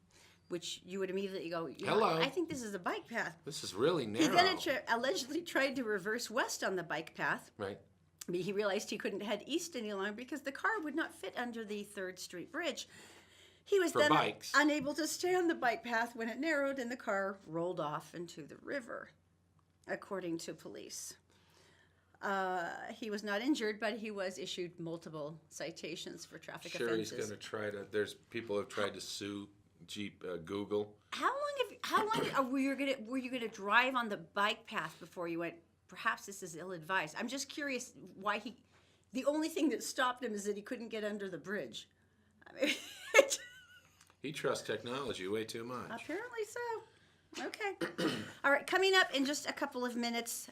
which you would immediately go, Hello. I think this is a bike path. This is really narrow. He then allegedly tried to reverse west on the bike path. Right. But he realized he couldn't head east any longer because the car would not fit under the 3rd Street Bridge. He was For then bikes. unable to stay on the bike path when it narrowed and the car rolled off into the river, according to police. He was not injured, but he was issued multiple citations for traffic Sure, offenses. he's going to try to. There's people have tried to sue Google. How long were you gonna drive on the bike path before you went? Perhaps this is ill-advised. I'm just curious why he. The only thing that stopped him is that he couldn't get under the bridge. I mean, He trusts technology way too much. apparently so. Okay. All right. Coming up in just a couple of minutes.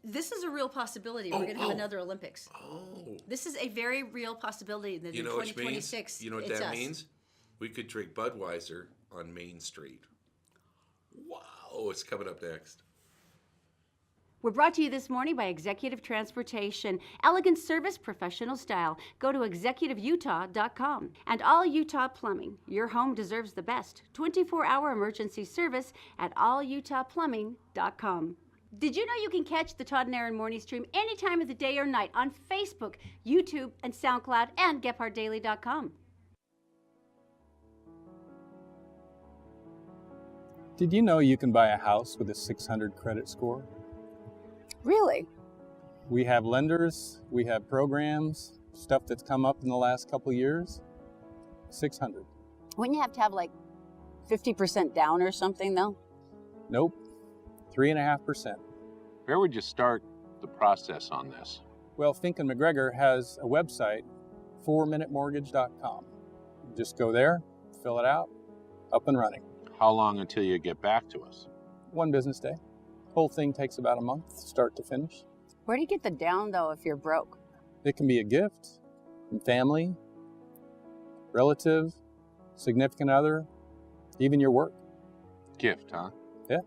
This is a real possibility. We're going to have another Olympics. Oh. This is a very real possibility that You in know what it means? 2026, You know what it's that us. means? We could drink Budweiser on Main Street. Wow, it's coming up next. We're brought to you this morning by Executive Transportation. Elegant service, professional style. Go to executiveutah.com. And All Utah Plumbing. Your home deserves the best. 24-hour emergency service at allutahplumbing.com. Did you know you can catch the Todd and Erin morning stream any time of the day or night on Facebook, YouTube, and SoundCloud, and GephardtDaily.com? Did you know you can buy a house with a 600 credit score? Really? We have lenders, we have programs, stuff that's come up in the last couple years. 600. Wouldn't you have to have like 50% down or something, though? Nope. 3.5%. Where would you start the process on this? Well, Fink and McGregor has a website, 4minutemortgage.com. Just go there, fill it out, up and running. How long until you get back to us? 1 business day. Whole thing takes about a month, start to finish. Where do you get the down, though, if you're broke? It can be a gift from family, relative, significant other, even your work. Gift, huh? Yeah.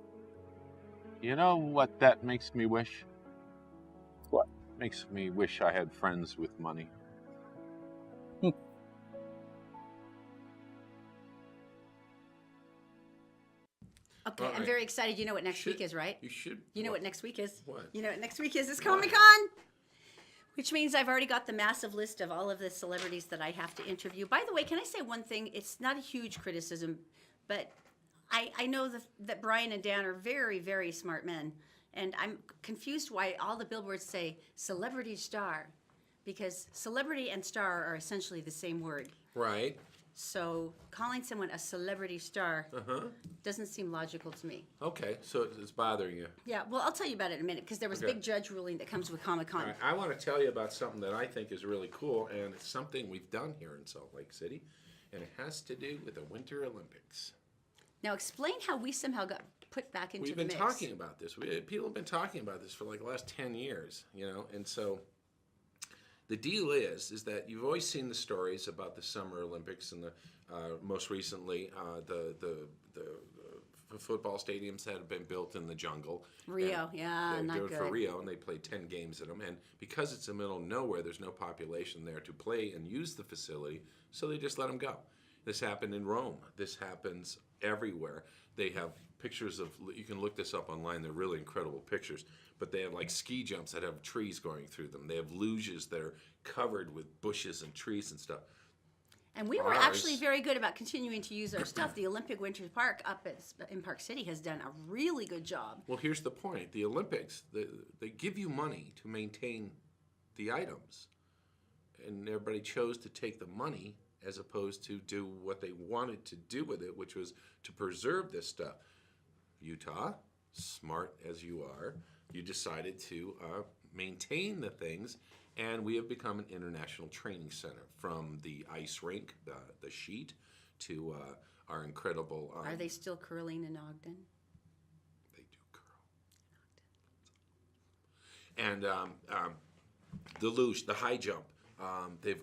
You know what that makes me wish? What? Makes me wish I had friends with money. Okay, All I'm right. very excited. You know what next week is, right? You should. You know what next week is? What? You know what next week is? It's Comic-Con! Which means I've already got the massive list of all of the celebrities that I have to interview. By the way, can I say one thing? It's not a huge criticism, but I know that Brian and Dan are very, very smart men. And I'm confused why all the billboards say celebrity star, because celebrity and star are essentially the same word. Right. So calling someone a celebrity star doesn't seem logical to me. Okay, so it's bothering you. Yeah, well, I'll tell you about it in a minute because there was a Okay. big judge ruling that comes with Comic-Con. All right, I want to tell you about something that I think is really cool, and it's something we've done here in Salt Lake City, and it has to do with the Winter Olympics. Now, explain how we somehow got put back into We've the been mix. talking about this. People have been talking about this for like the last 10 years, you know, and so the deal is that you've always seen the stories about the Summer Olympics and the most recently the football stadiums that have been built in the jungle. Rio, And yeah, they not do it for good. Rio, and they played 10 games in them. And because it's the middle of nowhere, there's no population there to play and use the facility, so they just let them go. This happened in Rome. This happens everywhere. They have pictures of, you can look this up online, they're really incredible pictures, but they have like ski jumps that have trees going through them. They have luges that are covered with bushes and trees and stuff. And we were Ours- actually very good about continuing to use our stuff. The Olympic Winter Park up in Park City has done a really good job. Well, here's the point. The Olympics, they give you money to maintain the items. And everybody chose to take the money as opposed to do what they wanted to do with it, which was to preserve this stuff. Utah, smart as you are, you decided to maintain the things, and we have become an international training center, from the ice rink, the sheet, to our incredible... Are they still curling in Ogden? They do curl. And the luge, the high jump.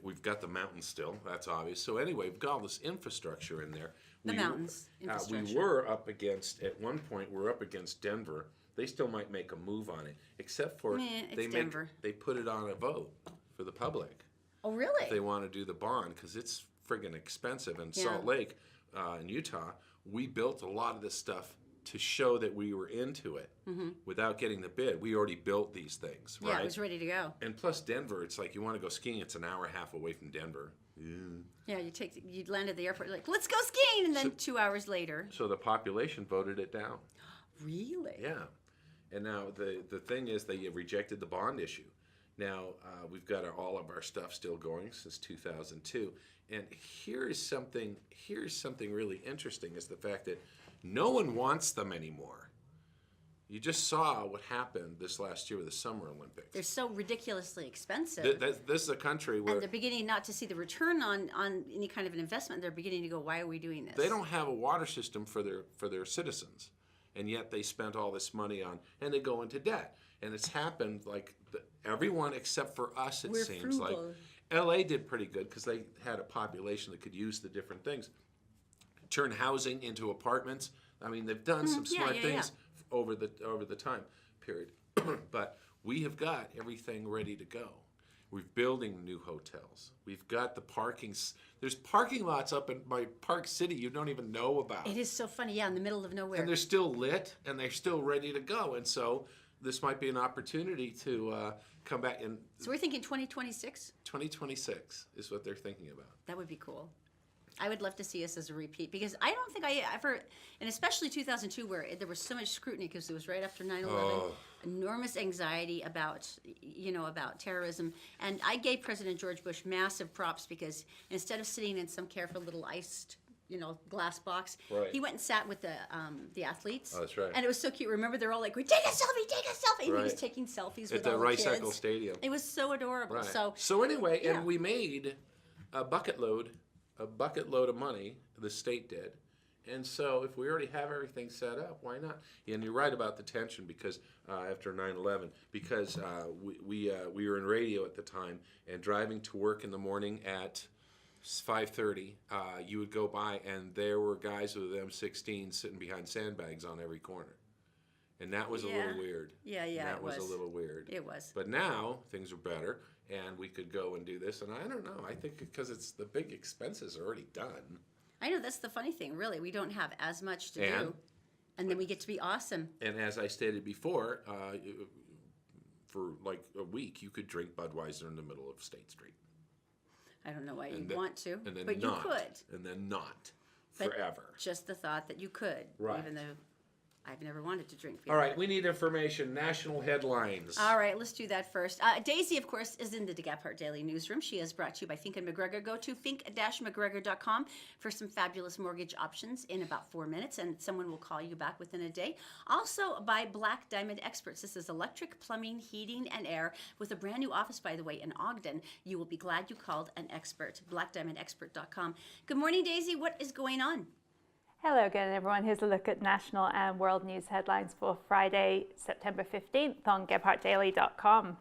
We've got the mountains still. That's obvious. So anyway, we've got all this infrastructure in there. The mountains, We infrastructure. were up against, at one point, we're up against Denver. They still might make a move on it, except for it's Denver. they put it on a vote for the public. Oh, really? If they want to do the bond, because it's friggin' expensive. And Yeah. Salt Lake, in Utah, we built a lot of this stuff to show that we were into it without getting the bid. We already built these things, right? Yeah, it was ready to go. And plus Denver, it's like you want to go skiing, it's an hour and a half away from Denver. Yeah, you land at the airport, you're like, let's go skiing, and then 2 hours later. So the population voted it down. Really? Yeah. And now the thing is they rejected the bond issue. Now we've got all of our stuff still going since 2002. And here's something really interesting is the fact that no one wants them anymore. You just saw what happened this last year with the Summer Olympics. They're so ridiculously expensive. This is a country where And they're beginning not to see the return on any kind of an investment. They're beginning to go, why are we doing this? they don't have a water system for their citizens, and yet they spent all this money on, and they go into debt. And it's happened like everyone except for us. It We're seems frugal. like L.A. did pretty good because they had a population that could use the different things. Turn housing into apartments. I mean, they've done some smart things over the time period. But we have got everything ready to go. We're building new hotels. We've got the parkings. There's parking lots up in my Park City you don't even know about. It is so funny, yeah, in the middle of nowhere. And they're still lit, and they're still ready to go. And so this might be an opportunity to come back in So we're thinking 2026? 2026 is what they're thinking about. That would be cool. I would love to see us as a repeat because I don't think I ever, and especially 2002 where there was so much scrutiny because it was right after 9/11, enormous anxiety about terrorism. And I gave President George Bush massive props because instead of sitting in some careful little iced glass box. Right. He went and sat with the athletes. Oh, that's right. And it was so cute. Remember, they're all like, take a selfie. And he was Right. taking selfies At with the all the Rice kids. Eccles Stadium. It was so adorable. Right. So anyway, yeah. and we made a bucket load of money. The state did. And so if we already have everything set up, why not? And you're right about the tension because after 9/11, because we were in radio at the time, and driving to work in the morning at 5:30, you would go by and there were guys with M16 sitting behind sandbags on every corner. And that was a little weird. Yeah, That was it a little weird. It was. But now things are better, and we could go and do this. And I don't know. I think because it's the big expenses are already done. I know, that's the funny thing, really. We don't have as much to And? do. And then we get to be awesome. And as I stated before, for like a week, you could drink Budweiser in the middle of State Street. I don't know why And you'd then- want to, and then but not, you could. And then not But forever. just the thought that you could, Right. even though I've never wanted to drink beer. All right, we need information. National headlines. All right, let's do that first. Daisy, of course, is in the Gephardt Daily Newsroom. She is brought to you by Fink & McGregor. Go to fink-mcgregor.com for some fabulous mortgage options in about 4 minutes, and someone will call you back within a day. Also by Black Diamond Experts. This is electric, plumbing, heating, and air with a brand new office, by the way, in Ogden. You will be glad you called an expert. blackdiamondexpert.com. Good morning, Daisy. What is going on? Hello again, everyone. Here's a look at national and world news headlines for Friday, September 15th on GephartDaily.com.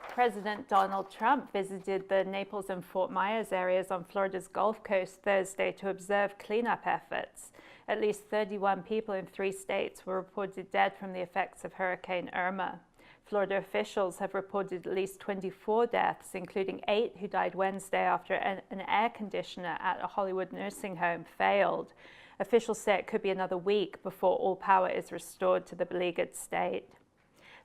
President Donald Trump visited the Naples and Fort Myers areas on Florida's Gulf Coast Thursday to observe cleanup efforts. At least 31 people in 3 states were reported dead from the effects of Hurricane Irma. Florida officials have reported at least 24 deaths, including 8 who died Wednesday after an air conditioner at a Hollywood nursing home failed. Officials say it could be another week before all power is restored to the beleaguered state.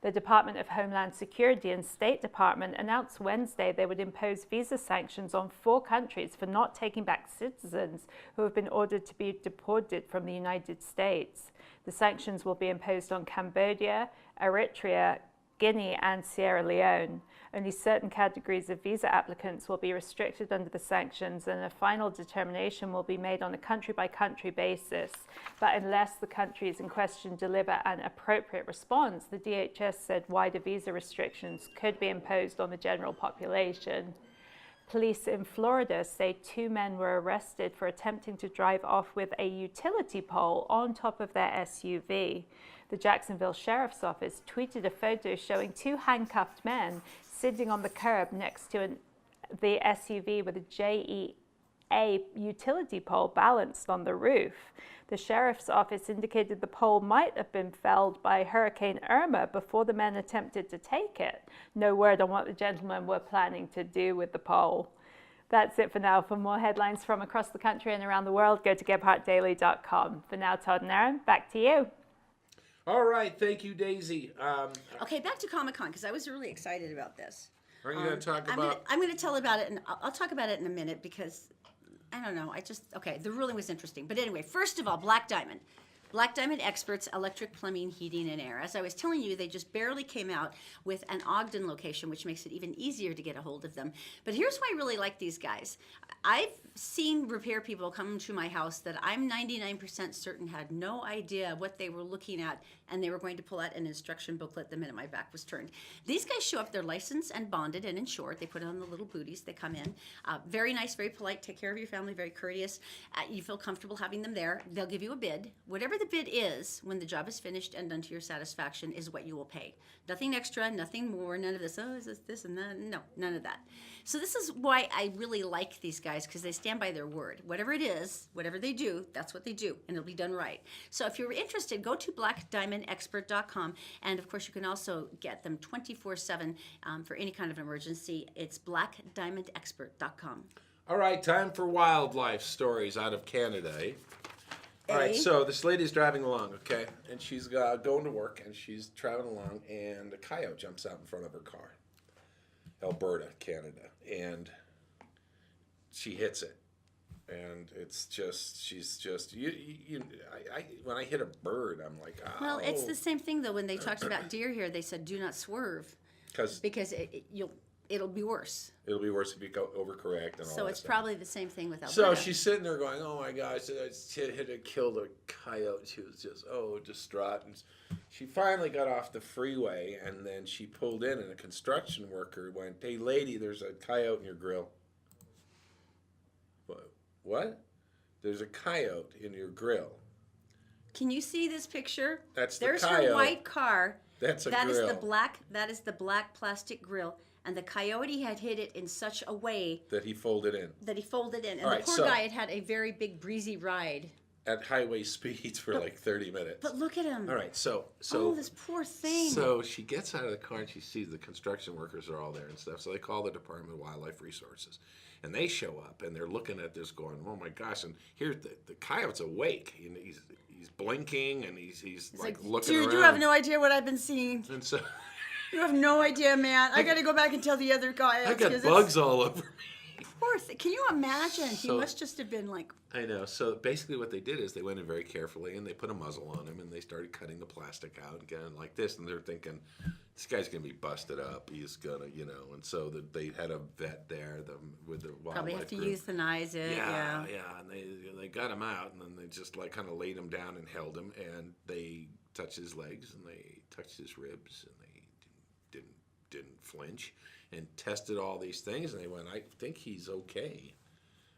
The Department of Homeland Security and State Department announced Wednesday they would impose visa sanctions on 4 countries for not taking back citizens who have been ordered to be deported from the United States. The sanctions will be imposed on Cambodia, Eritrea, Guinea, and Sierra Leone. Only certain categories of visa applicants will be restricted under the sanctions, and a final determination will be made on a country-by-country basis. But unless the countries in question deliver an appropriate response, the DHS said wider visa restrictions could be imposed on the general population. Police in Florida say 2 men were arrested for attempting to drive off with a utility pole on top of their SUV. The Jacksonville Sheriff's Office tweeted a photo showing 2 handcuffed men sitting on the curb next to the SUV with a JEA utility pole balanced on the roof. The Sheriff's Office indicated the pole might have been felled by Hurricane Irma before the men attempted to take it. No word on what the gentlemen were planning to do with the pole. That's it for now. For more headlines from across the country and around the world, go to gebhardtdaily.com. For now, Todd and Erin, back to you. All right, thank you, Daisy. Okay, back to Comic-Con, because I was really excited about this. Are you going to talk about... I'm going to tell about it, and I'll talk about it in a minute, because I don't know. Okay, the ruling was interesting. But anyway, first of all, Black Diamond. Black Diamond experts, electric, plumbing, heating, and air. As I was telling you, they just barely came out with an Ogden location, which makes it even easier to get a hold of them. But here's why I really like these guys. I've seen repair people come to my house that I'm 99% certain had no idea what they were looking at, and they were going to pull out an instruction booklet the minute my back was turned. These guys show up, they're licensed and bonded and insured. They put on the little booties, they come in. Very nice, very polite, take care of your family, very courteous. You feel comfortable having them there. They'll give you a bid. Whatever the bid is, when the job is finished and done to your satisfaction, is what you will pay. Nothing extra, nothing more, none of this, oh, is this and that? No, none of that. So this is why I really like these guys, because they stand by their word. Whatever it is, whatever they do, that's what they do, and it'll be done right. So if you're interested, go to blackdiamondexpert.com, and of course you can also get them 24/7 for any kind of emergency. It's blackdiamondexpert.com. All right, time for wildlife stories out of Canada, eh? All right, so this lady's driving along, okay? And she's going to work, and she's traveling along, and a coyote jumps out in front of her car. Alberta, Canada. And she hits it. And it's just, she's just, when I hit a bird, I'm like, oh. Well, it's the same thing, though. When they talked about deer here, they said, do not swerve. Because it'll be worse. It'll be worse if you go overcorrect and all that. So it's probably the same thing with Alberta. So she's sitting there going, oh my gosh, I killed a coyote. She was just, distraught. And she finally got off the freeway, and then she pulled in, and a construction worker went, hey lady, there's a coyote in your grill. What? There's a coyote in your grill. Can you see this picture? That's the There's coyote. Her white car. That's a grill. That is the black plastic grill. And the coyote had hit it in such a way that he folded in. And the poor guy had a very big breezy ride. At highway speeds for like 30 minutes. But look at him. All right, so this poor thing. So she gets out of the car and she sees the construction workers are all there and stuff. So they call the Department of Wildlife Resources. And they show up and they're looking at this going, oh my gosh. And here's the coyote's awake. He's blinking and he's like looking around. Dude, you have no idea what I've been seeing. And so you have no idea, man. I got to go back and tell the other coyotes. I got bugs all over me. Poor thing. Can you imagine? He must just have been like... I know. So basically what they did is they went in very carefully and they put a muzzle on him and they started cutting the plastic out and going like this. And they're thinking, this guy's going to be busted up. He's going to, And so they had a vet there with the wildlife Probably have to group. euthanize it. Yeah. And they got him out and then they just like kind of laid him down and held him. And they touched his legs and they touched his ribs and they didn't flinch. And tested all these things, and they went, I think he's okay.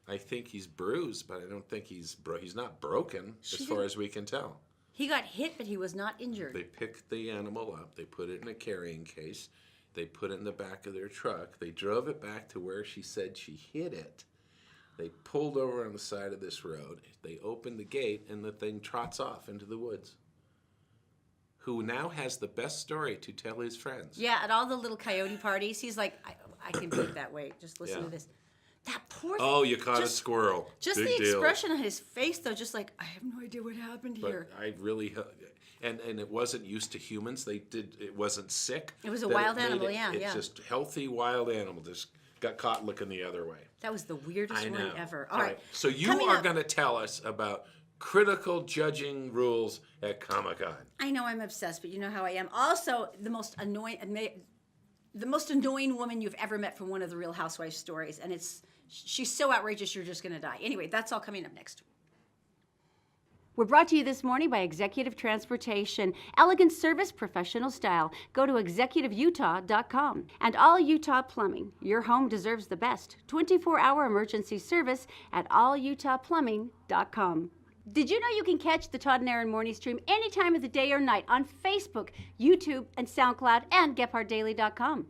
I think he's bruised, but I don't think he's not broken as far as we can tell. He got hit, but he was not injured. They picked the animal up. They put it in a carrying case. They put it in the back of their truck. They drove it back to where she said she hit it. They pulled over on the side of this road. They opened the gate, and the thing trots off into the woods. Who now has the best story to tell his friends. Yeah, at all the little coyote parties, he's like, I can beat that weight. Just listen to this. That poor thing. Oh, you caught a squirrel. Just Big the deal. expression on his face, though, just like, I have no idea what happened here. I really, and it wasn't used to humans. It wasn't sick. It was a wild animal, It's just healthy wild animal. Just got caught looking the other way. That was the weirdest one ever. All right. So you are going to tell us about critical judging rules at Comic-Con. I know I'm obsessed, but you know how I am. Also, the most annoying woman you've ever met from one of the Real Housewives stories, and she's so outrageous you're just going to die. Anyway, that's all coming up next. We're brought to you this morning by Executive Transportation. Elegant service, professional style. Go to executiveutah.com. And All Utah Plumbing. Your home deserves the best. 24-hour emergency service at allutahplumbing.com. Did you know you can catch the Todd and Erin morning stream any time of the day or night on Facebook, YouTube, and SoundCloud, and GephardtDaily.com?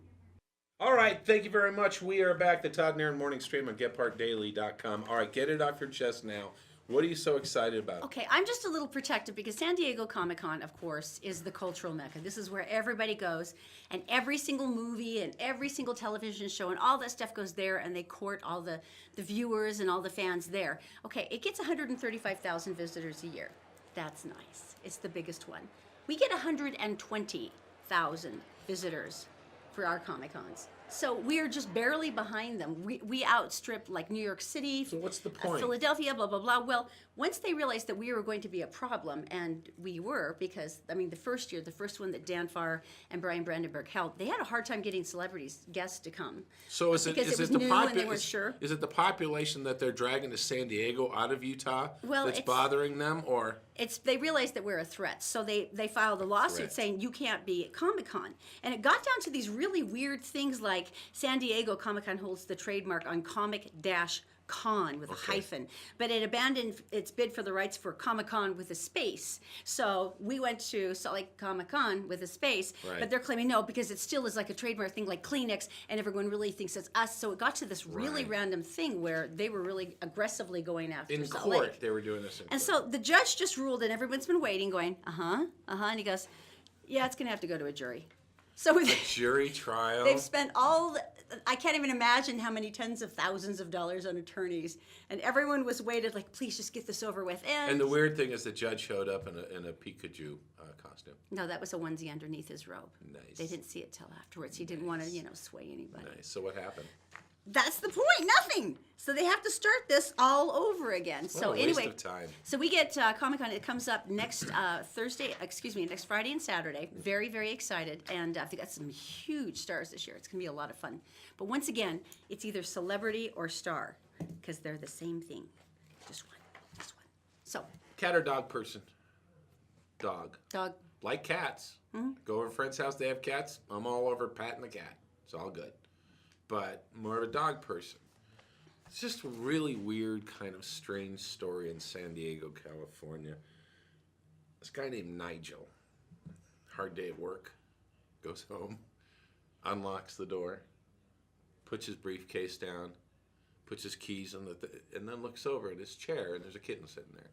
All right, thank you very much. We are back, the Todd and Erin morning stream on GephardtDaily.com. All right, get it off your chest now. What are you so excited about? Okay, I'm just a little protective because San Diego Comic-Con, of course, is the cultural mecca. This is where everybody goes, and every single movie and every single television show and all that stuff goes there, and they court all the viewers and all the fans there. Okay, it gets 135,000 visitors a year. That's nice. It's the biggest one. We get 120,000 visitors for our Comic-Cons. So we're just barely behind them. We outstrip like New York City, So what's the point? Philadelphia, blah, blah, blah. Well, once they realized that we were going to be a problem, and we were, because, I mean, the first one that Dan Farr and Brian Brandenburg held, they had a hard time getting celebrities, guests to come. So is it because is it was it the new and they weren't sure. Is it the population that they're dragging to San Diego out of Utah Well, that's it's- bothering them, or They realized that we're a threat, so they filed a lawsuit Threat. saying you can't be at Comic-Con. And it got down to these really weird things like San Diego Comic-Con holds the trademark on Comic-Con with a hyphen, but it abandoned its bid for the rights for Comic-Con with a space. So we went to Salt Lake Comic-Con with a space, Right. but they're claiming no because it still is like a trademark thing like Kleenex, and everyone really thinks it's us. So it got to this really Right. random thing where they were really aggressively going after in Salt court Lake. they were doing this in And court. so the judge just ruled, and everyone's been waiting, going, and he goes, yeah, it's going to have to go to a jury. So Jury trial. they've spent I can't even imagine how many tens of thousands of dollars on attorneys, and everyone was waited like, please just get this over with. And the weird thing is the judge showed up in a Pikachu costume. No, that was a onesie underneath his robe. Nice. They didn't see it till afterwards. He didn't want to, sway anybody. Nice. So what happened? That's the point. Nothing. So they have to start this all over again. So What a anyway, waste of time. so we get Comic-Con. It comes up next next Friday and Saturday. Very, very excited. And I've got some huge stars this year. It's going to be a lot of fun. But once again, it's either celebrity or star because they're the same thing. Just one. So, Cat or dog person? Dog. dog. Like cats. Mm-hmm. Go over a friend's house, they have cats. I'm all over patting the cat. It's all good. But more of a dog person. It's just a really weird, kind of strange story in San Diego, California. This guy named Nigel, hard day at work, goes home, unlocks the door, puts his briefcase down, puts his keys on and then looks over at his chair, and there's a kitten sitting there.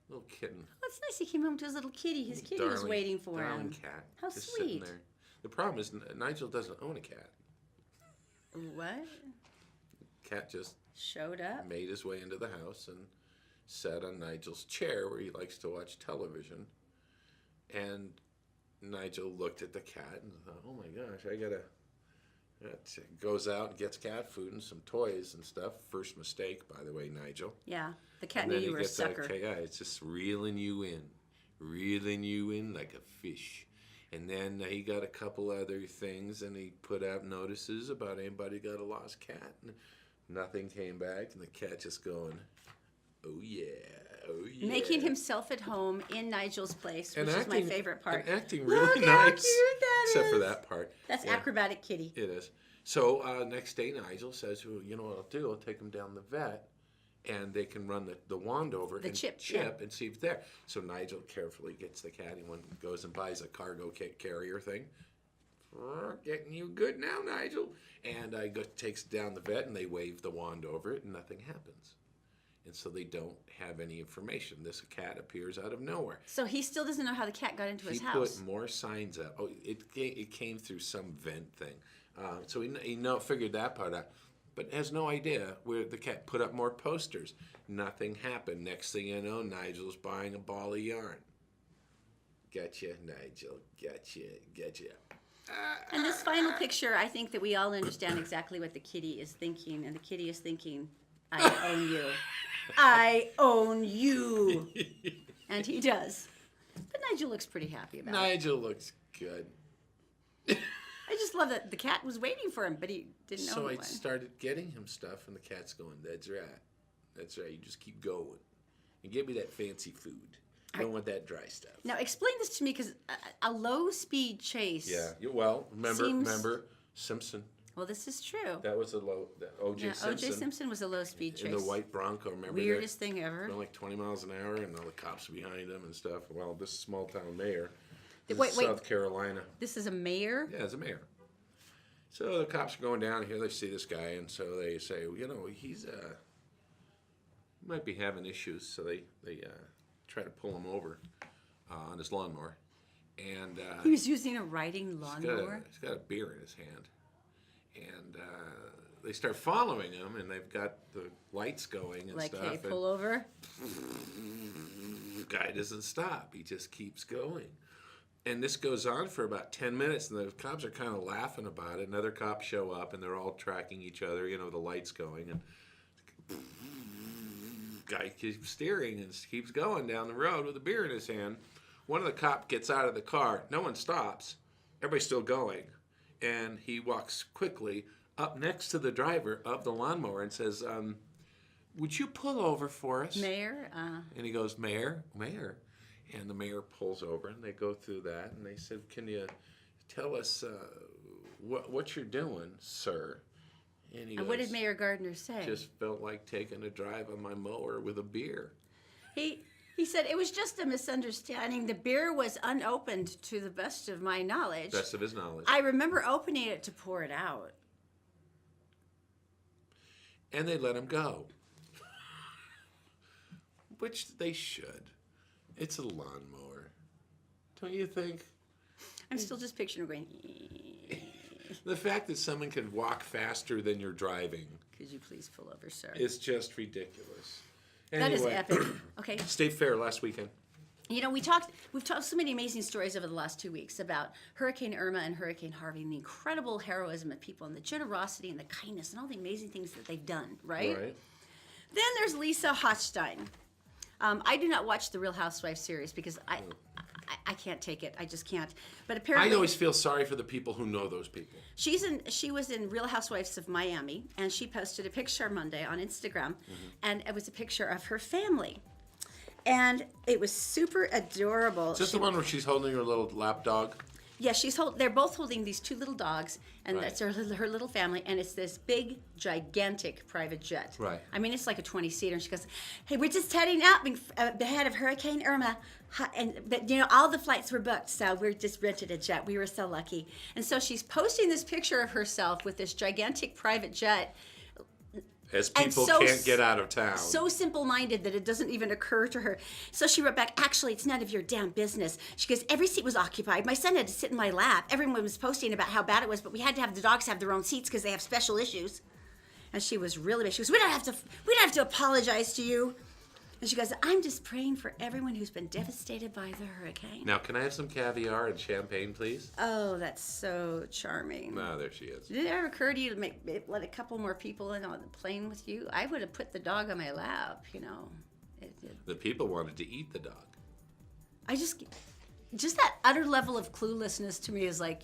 Little kitten. Oh, it's nice he came home to his little kitty. His kitty was Darling- waiting for darling him. cat. How just sitting sweet. there. The problem is Nigel doesn't own a cat. What? Cat just Showed up. made his way into the house and sat on Nigel's chair where he likes to watch television. And Nigel looked at the cat and thought, oh my gosh, goes out and gets cat food and some toys and stuff. First mistake, by the way, Nigel. Yeah, the cat And knew then you he were a gets sucker. yeah, it's just reeling you in like a fish. And then he got a couple other things, and he put out notices about anybody got a lost cat. And nothing came back, and the cat just going, oh yeah, oh yeah. Making himself at home in Nigel's place, which is my favorite part. And acting Look really how nice. cute that except for is. that part. That's Yeah, acrobatic kitty. It is. So next day, Nigel says, well, you know what I'll do? I'll take him down the vet, and they can run the wand over The and chip, yeah. and see if it's there. So Nigel carefully gets the cat. He goes and buys a cargo carrier thing. Getting you good now, Nigel. And takes it down the vet, and they wave the wand over it, and nothing happens. And so they don't have any information. This cat appears out of nowhere. So he still doesn't know how the cat got into his He house. put more signs up. Oh, it came through some vent thing. So he figured that part out, but has no idea where the cat put up more posters. Nothing happened. Next thing you know, Nigel's buying a ball of yarn. Getcha, Nigel. Getcha. And this final picture, I think that we all understand exactly what the kitty is thinking, and the kitty is thinking, I own you. I own you. And he does. But Nigel looks pretty happy about it. Nigel looks good. I just love that the cat was waiting for him, but he didn't know So I anyone. started getting him stuff, and the cat's going, that's right. You just keep going. and get me that fancy food. I don't want that dry stuff. Now explain this to me, because a low-speed chase. Yeah. Well, remember Simpson. Well, this is true. That was O.J. Simpson. O.J. Simpson was a low-speed chase. In the white Bronco, remember? Weirdest thing ever. Going like 20 miles an hour, and all the cops behind him and stuff. Well, this small-town mayor. Wait. South Carolina. This is a mayor? Yeah, it's a mayor. So the cops are going down here. They see this guy, and so they say, he's might be having issues. So they try to pull him over on his lawnmower, and he was using a riding lawnmower. He's got a beer in his hand, and they start following him, and they've got the lights going and like, stuff. Hey, pull over. The guy doesn't stop. He just keeps going. And this goes on for about 10 minutes, and the cops are kind of laughing about it. Another cop show up, and they're all tracking each other, the lights going, and guy keeps steering and keeps going down the road with a beer in his hand. One of the cops gets out of the car. No one stops. Everybody's still going. And he walks quickly up next to the driver of the lawnmower and says, would you pull over for us? Mayor? And he goes, Mayor? And the mayor pulls over, and they go through that, and they said, can you tell us what you're doing, sir? And he And what did Mayor Gardner say? Just felt like taking a drive on my mower with a beer. He said it was just a misunderstanding. The beer was unopened, to the best of my knowledge. Best of his knowledge. I remember opening it to pour it out. And they let him go. Which they should. It's a lawnmower. Don't you think? I'm still just picturing him going, The fact that someone can walk faster than you're driving. Could you please pull over, sir? It's just ridiculous. That is Anyway, epic. Okay. State Fair last weekend. We've talked so many amazing stories over the last 2 weeks about Hurricane Irma and Hurricane Harvey, and the incredible heroism of people, and the generosity and the kindness and all the amazing things that they've done, right? Then there's Lisa Hochstein. I do not watch the Real Housewives series because I can't take it. I just can't. But apparently, I always feel sorry for the people who know those people. She was in Real Housewives of Miami, and she posted a picture Monday on Instagram, and it was a picture of her family. And it was super adorable. Is this the one where she's holding her little lap dog? Yeah, they're both holding these two little dogs, and Right. that's her little family, and it's this big, gigantic private jet. Right. I mean, it's like a 20-seater, and she goes, hey, we're just heading out ahead of Hurricane Irma, but all the flights were booked, so we just rented a jet. We were so lucky. And so she's posting this picture of herself with this gigantic private jet. As people can't get out of town. So simple-minded that it doesn't even occur to her. So she wrote back, actually, it's none of your damn business. She goes, every seat was occupied. My son had to sit in my lap. Everyone was posting about how bad it was, but we had to have the dogs have their own seats because they have special issues. And she was really bad. She goes, we don't have to apologize to you. And she goes, I'm just praying for everyone who's been devastated by the hurricane. Now, can I have some caviar and champagne, please? Oh, that's so charming. Ah, there she is. Did it ever occur to you to let a couple more people in on the plane with you? I would have put the dog on my lap, The people wanted to eat the dog. I just that utter level of cluelessness to me is like,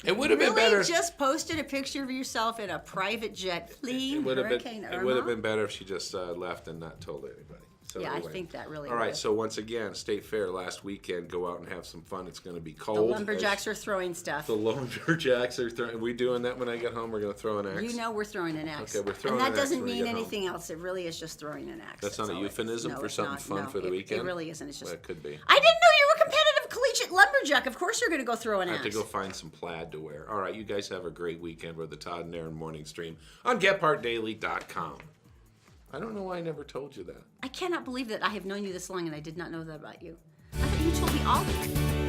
It would have really been better. just posted a picture of yourself in a private jet fleeing Hurricane Irma? It would have been better if she just left and not told anybody. So Yeah, anyway. I think that really All right, would. so once again, State Fair last weekend. Go out and have some fun. It's going to be The cold. lumberjacks are throwing stuff. The lumberjacks are throwing. Are we doing that when I get home? We're going to throw an axe. We're throwing an axe. Okay, we're throwing and an that axe doesn't when we mean get home. anything else. It really is just throwing an axe. That's not a all it is. euphemism No, for it's something not. fun No, for the it weekend? really isn't. It's just. Well, it could be. I didn't know you were a competitive collegiate lumberjack. Of course you're going to go throw an I axe. have to go find some plaid to wear. All right, you guys have a great weekend with the Todd and Erin morning stream on GetPartDaily.com. I don't know why I never told you that. I cannot believe that I have known you this long and I did not know that about you. I thought you told me all this.